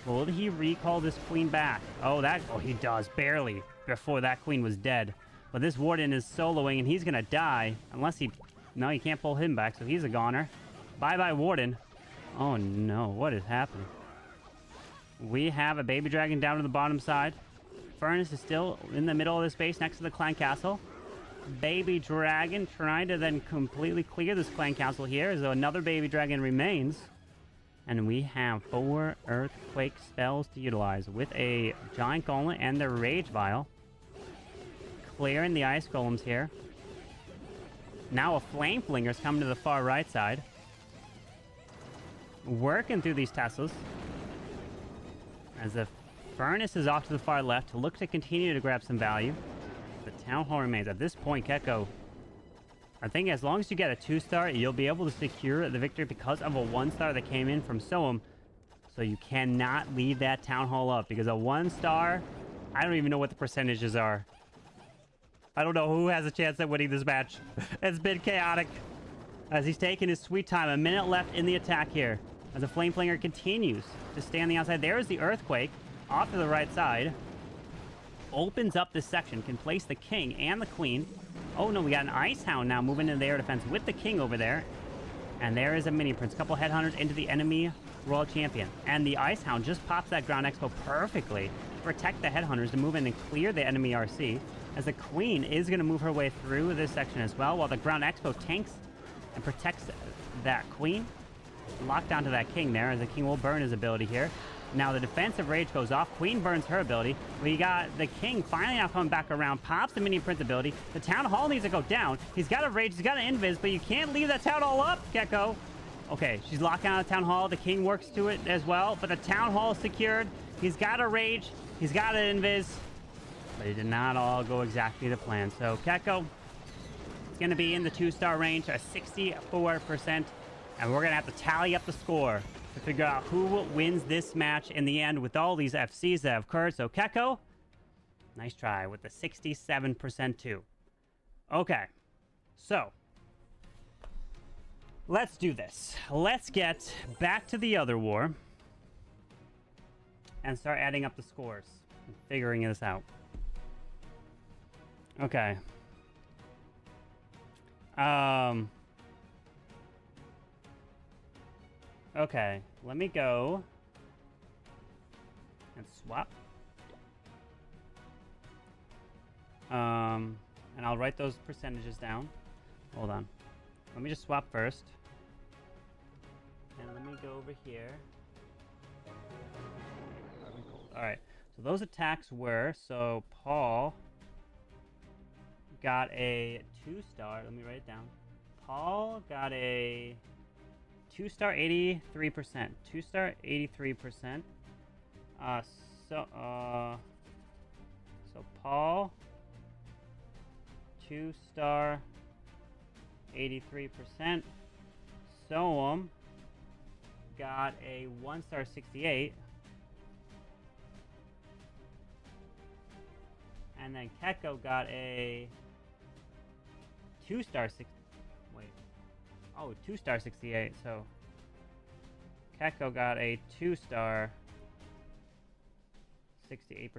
Will he recall this Queen back? Oh, he does, barely, before that Queen was dead. But this Warden is soloing, and he's going to die. Unless no, you can't pull him back, so he's a goner. Bye-bye, Warden. Oh, no, what is happening? We have a Baby Dragon down to the bottom side. Furnace is still in the middle of the space next to the Clan Castle. Baby Dragon trying to then completely clear this Clan Castle here, as though another Baby Dragon remains. And we have 4 Earthquake spells to utilize with a Giant Golem and the Rage Vial. Clearing the Ice Golems here. Now a Flame Flinger's coming to the far right side. Working through these Teslas. As the Furnace is off to the far left to look to continue to grab some value. The Town Hall remains. At this point, Checco, I think as long as you get a 2-star, you'll be able to secure the victory because of a 1-star that came in from Soham. So you cannot leave that Town Hall up because a 1-star, I don't even know what the percentages are. I don't know who has a chance at winning this match. It's been chaotic. As he's taking his sweet time. A minute left in the attack here. As the Flame Flinger continues to stay on the outside. There is the Earthquake off to the right side. Opens up this section. Can place the King and the Queen. Oh no, we got an Ice Hound now moving into the air defense with the King over there. And there is a Mini Prince. Couple Headhunters into the enemy World Champion. And the Ice Hound just pops that Ground Expo perfectly to protect the Headhunters to move in and clear the enemy RC. As the Queen is going to move her way through this section as well, while the Ground Expo tanks and protects that Queen. Locked onto that King there, as the King will burn his ability here. Now the defensive rage goes off. Queen burns her ability. We got the King finally now coming back around. Pops the Mini Prince ability. The Town Hall needs to go down. He's got a rage. He's got an invis, but you can't leave that Town Hall up, Checco. Okay, she's locking on the Town Hall. The King works to it as well, but the Town Hall is secured. He's got a rage. He's got an invis, but it did not all go exactly to plan. So Checco is going to be in the 2-star range at 64%, and we're going to have to tally up the score to figure out who wins this match in the end with all these FCs that have occurred. So Checco, nice try with the 67% too. Okay, so let's do this. Let's get back to the other war and start adding up the scores and figuring this out. Okay. Okay, let me go and swap. And I'll write those percentages down. Hold on. Let me just swap first. And let me go over here. Alright, so those attacks were, so Paul got a 2-star. Let me write it down. Paul got a 2-star 83%. 2-star 83%. So Paul 2-star 83%. Soham got a 1-star 68. And then Checco got a 2-star 6. Wait. Oh, 2-star 68. So Checco got a 2-star 68%.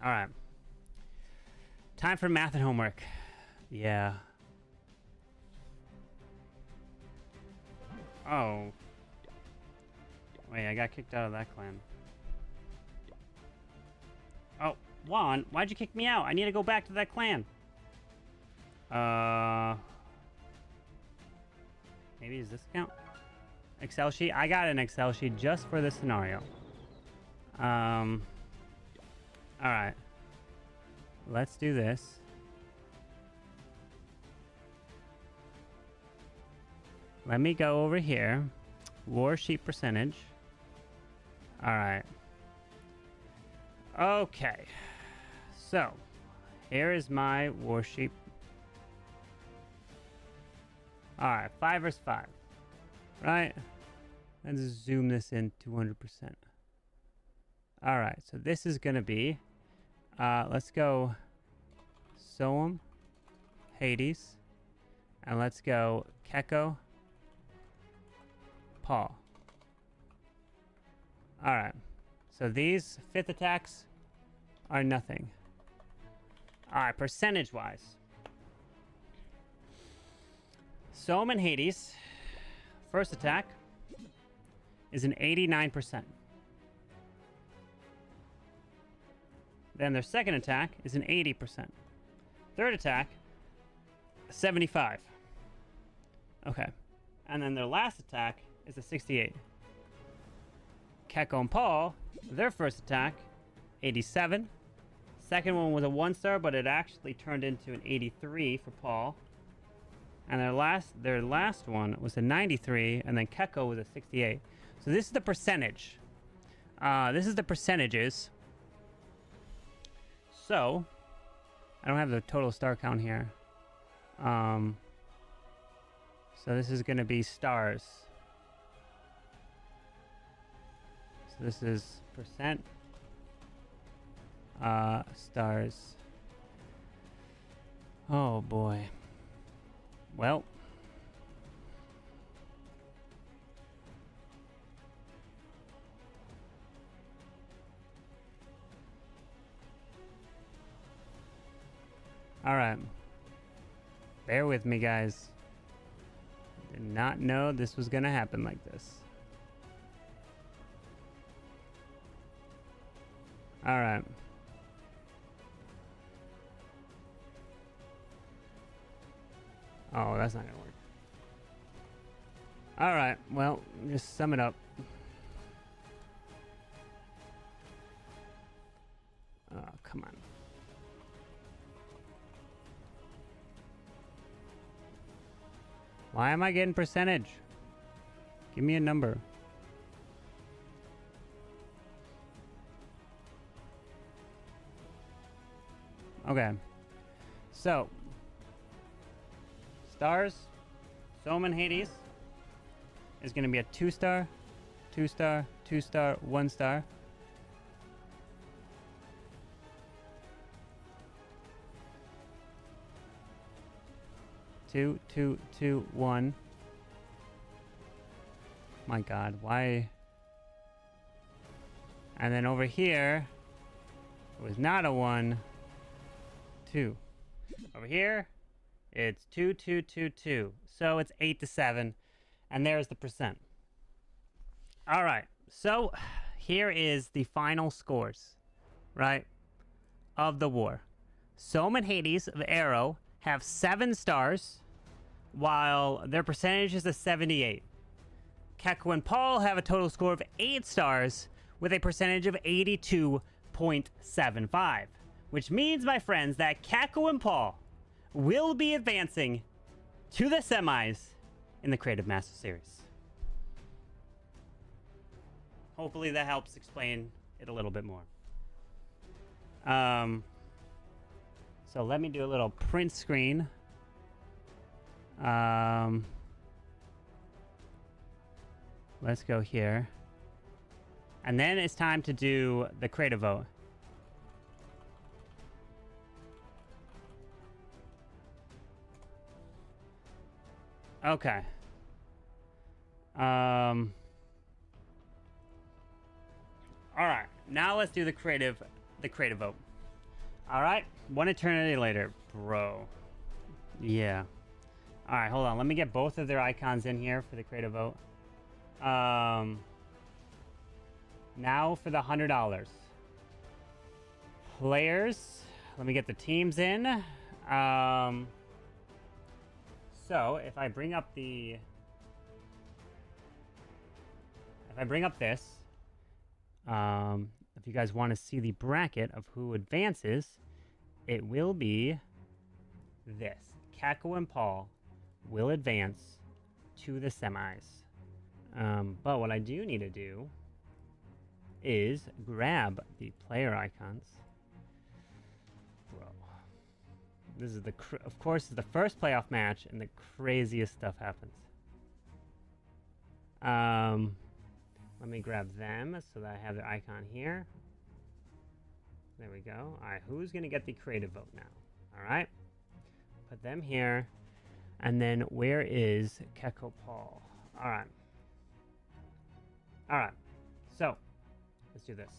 All right. Time for math and homework. Yeah. Oh. Wait, I got kicked out of that clan. Oh, Juan, why'd you kick me out? I need to go back to that clan. Maybe does this count? Excel sheet? I got an Excel sheet just for this scenario. Alright. Let's do this. Let me go over here. War sheet percentage. Alright. Okay. So, here is my war sheet. Alright, 5 versus 5. Right? Let's zoom this in 200%. Alright, so this is going to be... let's go Soham, Hades, and let's go Checco, Paul. Alright, so these 5th attacks are nothing. Alright, percentage-wise. Soham and Hades, first attack is an 89%. Then their second attack is an 80%. Third attack, 75. Okay. And then their last attack is a 68. Checco and Paul, their first attack, 87. Second one was a 1-star, but it actually turned into an 83 for Paul. And their last one was a 93, and then Checco was a 68. So this is the percentage. This is the percentages. So, I don't have the total star count here. So this is going to be stars. So this is percent. Stars. Oh boy. Well. Alright. Bear with me, guys. Did not know this was gonna happen like this. Alright. Oh, that's not gonna work. Alright, well, just sum it up. Oh, come on. Why am I getting percentage? Give me a number. Okay. So, stars, Soham and Hades is going to be a 2-star, 2-star, 2-star, 1-star. Two, two, two, one. My God, why? And then over here, it was not a 1, 2. Over here, it's 2, 2, 2, 2. So it's 8 to 7, and there's the percent. All right, so here is the final scores, right, of the war. Soham and Hades of Arrow have 7 stars, while their percentage is a 78. Checco and Paul have a total score of 8 stars, with a percentage of 82.75. Which means, my friends, that Checco and Paul will be advancing to the semis in the Creative Master Series. Hopefully that helps explain it a little bit more. So let me do a little print screen. Let's go here. And then it's time to do the creative vote. Okay. All right. Now let's do the creative vote. All right. One eternity later, bro. Yeah. All right, hold on. Let me get both of their icons in here for the creative vote. Now for the $100. players. Let me get the teams in. So if I bring up the... If I bring up this, if you guys want to see the bracket of who advances, it will be this. Checco and Paul will advance to the semis. But what I do need to do is grab the player icons. Bro. This is of course, it's the first playoff match, and the craziest stuff happens. Let me grab them so that I have their icon here. There we go. All right, who's going to get the creative vote now? All right. Put them here. And then where is Checco Paul? All right. All right. So, let's do this.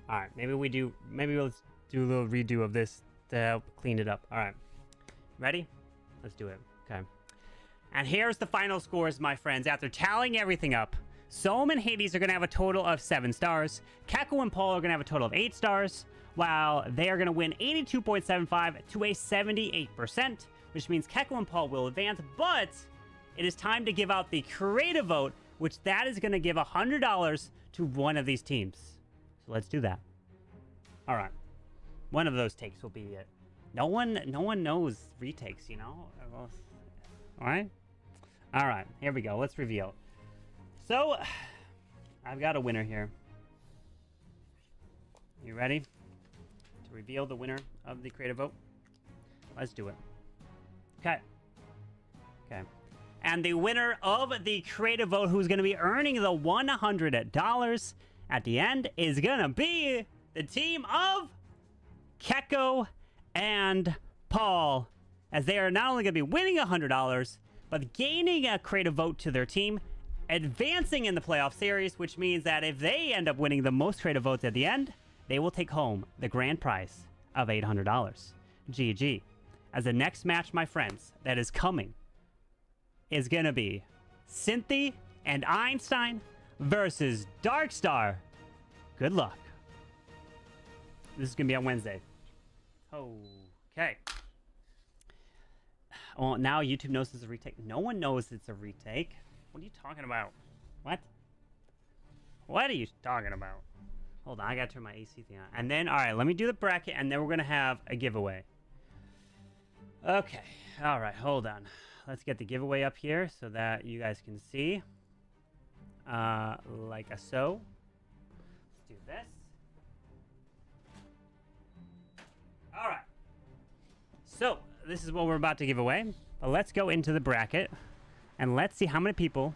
All right, maybe let's do a little redo of this to help clean it up. All right. Ready? Let's do it. Okay. And here's the final scores, my friends. After tallying everything up, Soham and Hades are going to have a total of 7 stars. Checco and Paul are going to have a total of 8 stars, while they are going to win 82.75 to a 78%, which means Checco and Paul will advance, but it is time to give out the creative vote, which that is going to give $100 to one of these teams. So let's do that. All right. One of those takes will be it. No one knows retakes, you know? All right? All right, here we go. Let's reveal. So, I've got a winner here. You ready to reveal the winner of the creative vote? Let's do it. Okay. Okay. And the winner of the creative vote, who's going to be earning the $100 at the end, is going to be the team of Checco and Paul, as they are not only going to be winning $100, but gaining a creative vote to their team, advancing in the playoff series, which means that if they end up winning the most creative votes at the end, they will take home the grand prize of $800. GG. As the next match, my friends, that is coming is going to be Cynthia and Einstein versus Darkstar. Good luck. This is going to be on Wednesday. Okay. Well, now YouTube knows it's a retake. No one knows it's a retake. What are you talking about? What? What are you talking about? Hold on, I gotta turn my AC thing on. And then, all right, let me do the bracket, and then we're gonna have a giveaway. Okay, all right, hold on. Let's get the giveaway up here so that you guys can see. Like a so. Let's do this. All right. So, this is what we're about to give away. But let's go into the bracket. And let's see how many people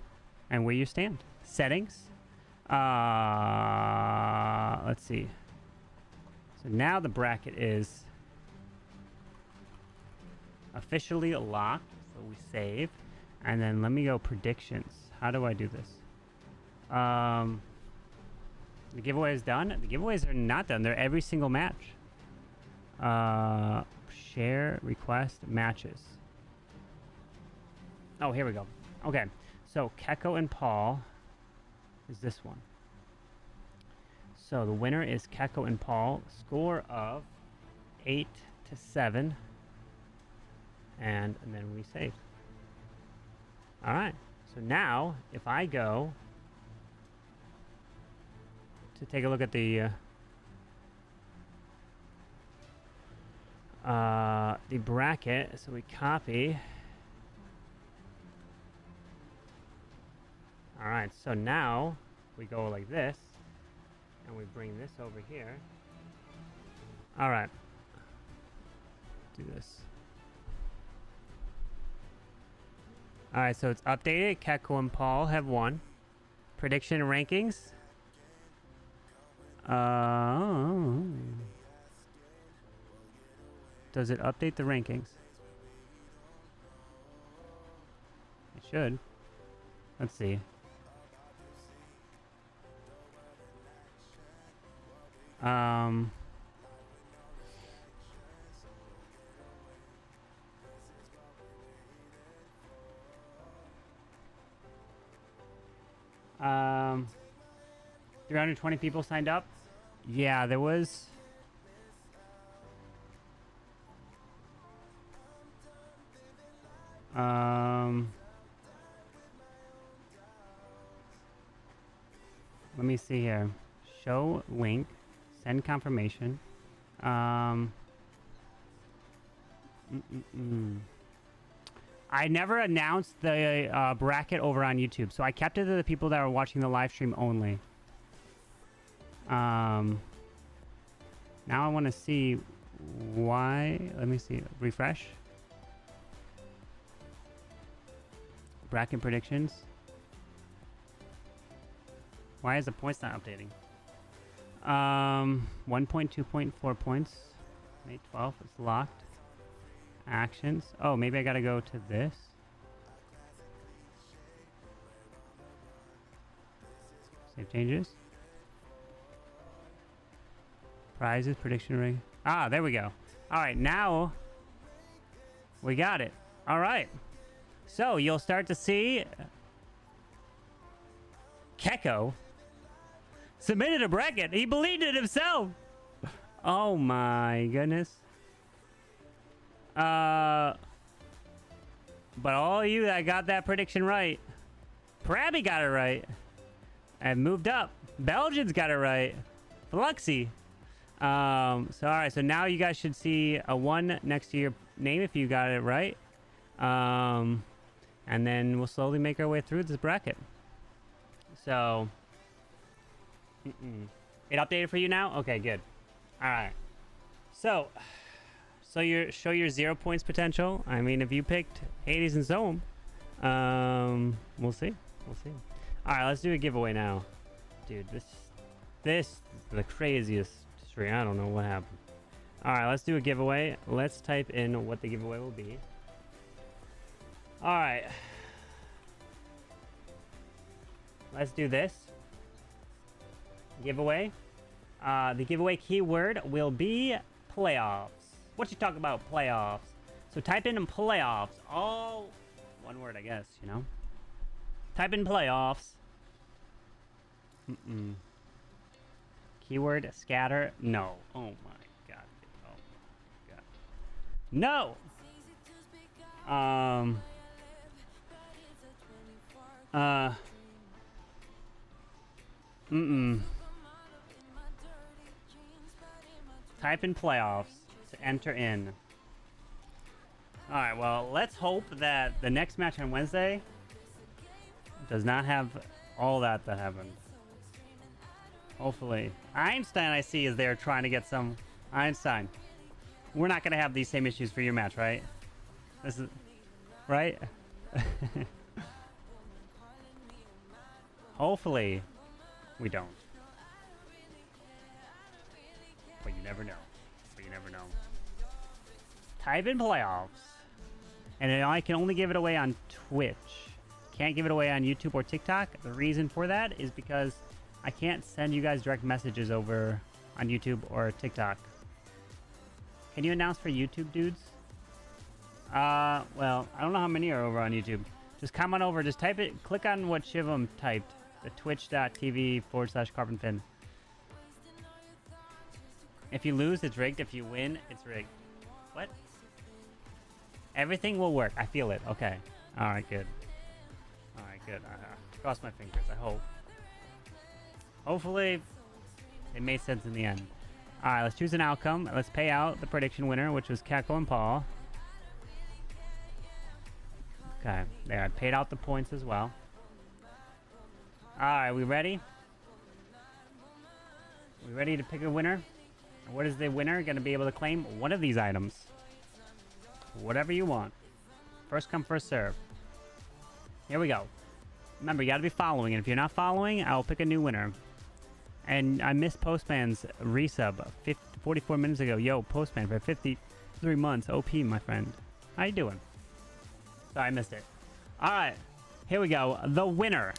and where you stand. Settings. Let's see. So now the bracket is officially locked. So we save. And then let me go predictions. How do I do this? The giveaway is done. The giveaways are not done. They're every single match. Share, request, matches. Oh, here we go. Okay, so Checco and Paul is this one. So the winner is Checco and Paul. Score of 8-7. And then we save. All right. So now, if I go to take a look at the bracket, so we copy. All right, so now we go like this, and we bring this over here. All right, do this. All right, so it's updated. Checco and Paul have won. Prediction rankings. Does it update the rankings? It should. Let's see. Um, 320 people signed up. Yeah, there was Let me see here. Show link. Send confirmation. I never announced the bracket over on YouTube, so I kept it to the people that were watching the live stream only. Now I want to see why. Let me see. Refresh. Bracket predictions. Why is the points not updating? 1.2.4 points. May 12th. It's locked. Actions. Oh, maybe I gotta go to this. Save changes. Prizes, prediction ring. Ah, there we go. All right, now we got it. All right. So you'll start to see Checco submitted a bracket. He believed it himself. Oh my goodness. But all you that got that prediction right, Prabby got it right, and moved up. Belgians got it right. Fluxy. So all right. So now you guys should see a 1 next to your name if you got it right. And then we'll slowly make our way through this bracket. So, it updated for you now? Okay, good. All right. So show your 0 points potential. I mean, if you picked Hades and Soham, we'll see. We'll see. All right, let's do a giveaway now, dude. This is the craziest stream. I don't know what happened. All right, let's do a giveaway. Let's type in what the giveaway will be. All right. Let's do this. Giveaway. The giveaway keyword will be playoffs. What you talk about playoffs? So type in playoffs. All one word, I guess, you know. Type in playoffs. Keyword scatter. No. Oh my god. Oh my god. No. Type in playoffs to enter in. Alright, well, let's hope that the next match on Wednesday does not have all that happened. Hopefully. Einstein, I see, is there trying to get some... Einstein. We're not going to have these same issues for your match, right? This is... Right? Hopefully, we don't. But you never know. But you never know. Type in playoffs. And I can only give it away on Twitch. Can't give it away on YouTube or TikTok. The reason for that is because I can't send you guys direct messages over on YouTube or TikTok. Can you announce for YouTube, dudes? Well, I don't know how many are over on YouTube. Just come on over. Just type it. Click on what Shivam typed. The twitch.tv/CarbonFin. If you lose, it's rigged. If you win, it's rigged. What? Everything will work. I feel it. Okay. All right, good. All right, good. Cross my fingers. I hope. Hopefully, it made sense in the end. All right, let's choose an outcome. Let's pay out the prediction winner, which was Checco and Paul. Okay, there. I paid out the points as well. All right, we ready? We ready to pick a winner? What is the winner going to be able to claim? One of these items. Whatever you want. First come, first serve. Here we go. Remember, you got to be following. And if you're not following, I'll pick a new winner. And I missed Postman's resub 44 minutes ago. Yo, Postman for 53 months. OP, my friend. How you doing? Sorry, I missed it. All right. Here we go. The winner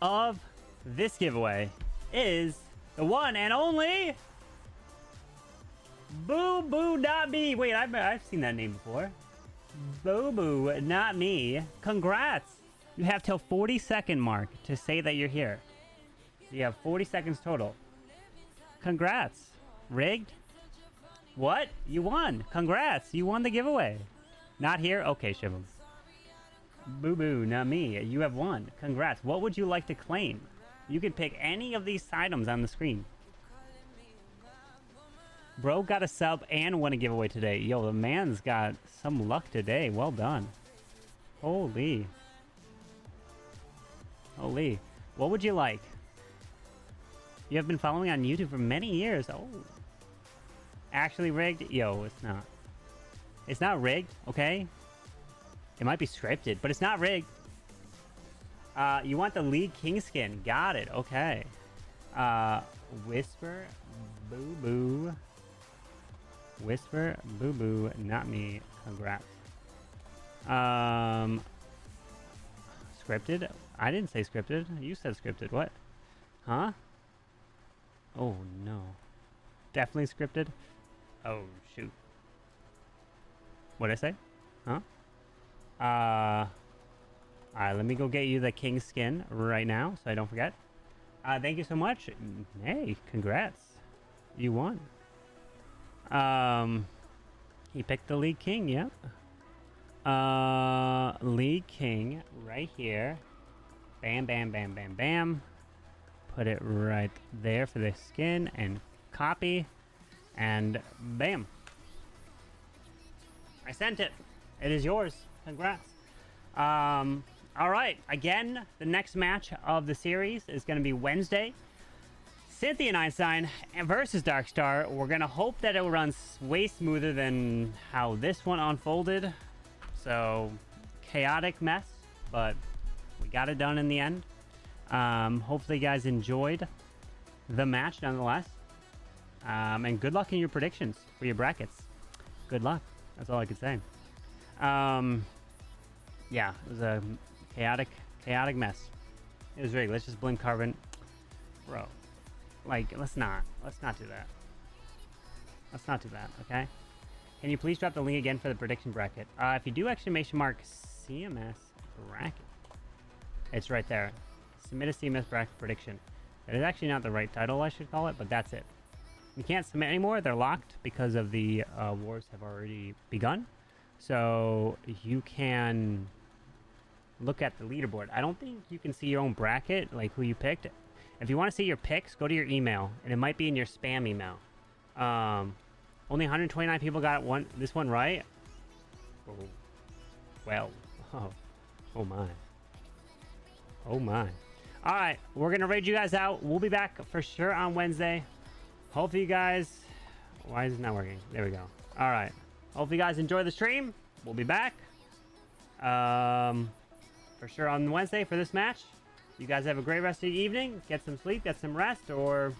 of this giveaway is the one and only Boo Boo Not Me. Wait, I've seen that name before. Boo Boo Not Me. Congrats. You have till 40-second mark to say that you're here. You have 40 seconds total. Congrats. Rigged? What? You won. Congrats. You won the giveaway. Not here? Okay, Shivam. Boo boo, not me. You have won. Congrats. What would you like to claim? You can pick any of these items on the screen. Bro got a sub and won a giveaway today. Yo, the man's got some luck today. Well done. Holy. Holy. What would you like? You have been following on YouTube for many years. Oh. Actually rigged? Yo, it's not. It's not rigged, okay? It might be scripted, but it's not rigged. You want the League King skin. Got it, okay. Whisper, boo boo. Whisper, boo boo, not me. Congrats. Scripted? I didn't say scripted. You said scripted. What? Huh? Oh no. Definitely scripted? Oh shoot. What'd I say? Huh? Alright, let me go get you the king skin right now so I don't forget. Thank you so much. Hey, congrats. You won. He picked the League King, yep. League King right here. Bam, bam, bam, bam, bam. Put it right there for the skin and copy. And bam. I sent it. It is yours. Congrats. All right. Again, the next match of the series is going to be Wednesday. Cynthia and Einstein versus Darkstar. We're going to hope that it will run way smoother than how this one unfolded. So, chaotic mess, but we got it done in the end. Hopefully you guys enjoyed the match nonetheless. And good luck in your predictions for your brackets. Good luck. That's all I could say. Yeah, it was a chaotic mess. It was rigged. Let's just blame Carbon. Bro. Like, let's not do that. Let's not do that, okay? Can you please drop the link again for the prediction bracket? If you do exclamation mark CMS bracket, it's right there. Submit a CMS bracket prediction. That is actually not the right title, I should call it, but that's it. You can't submit anymore. They're locked because of the wars have already begun. So you can look at the leaderboard. I don't think you can see your own bracket, like who you picked. If you want to see your picks, go to your email, and it might be in your spam email. Only 129 people got this one right. Oh, well, oh my, oh my. All right, we're gonna raid you guys out. We'll be back for sure on Wednesday. Hopefully you guys. Why is it not working? There we go. All right. Hopefully you guys enjoy the stream. We'll be back. For sure on Wednesday for this match. You guys have a great rest of the evening. Get some sleep, get some rest, or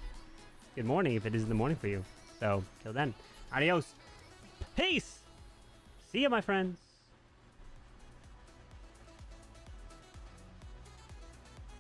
good morning if it is the morning for you. So, till then, adios. Peace. See ya, my friends.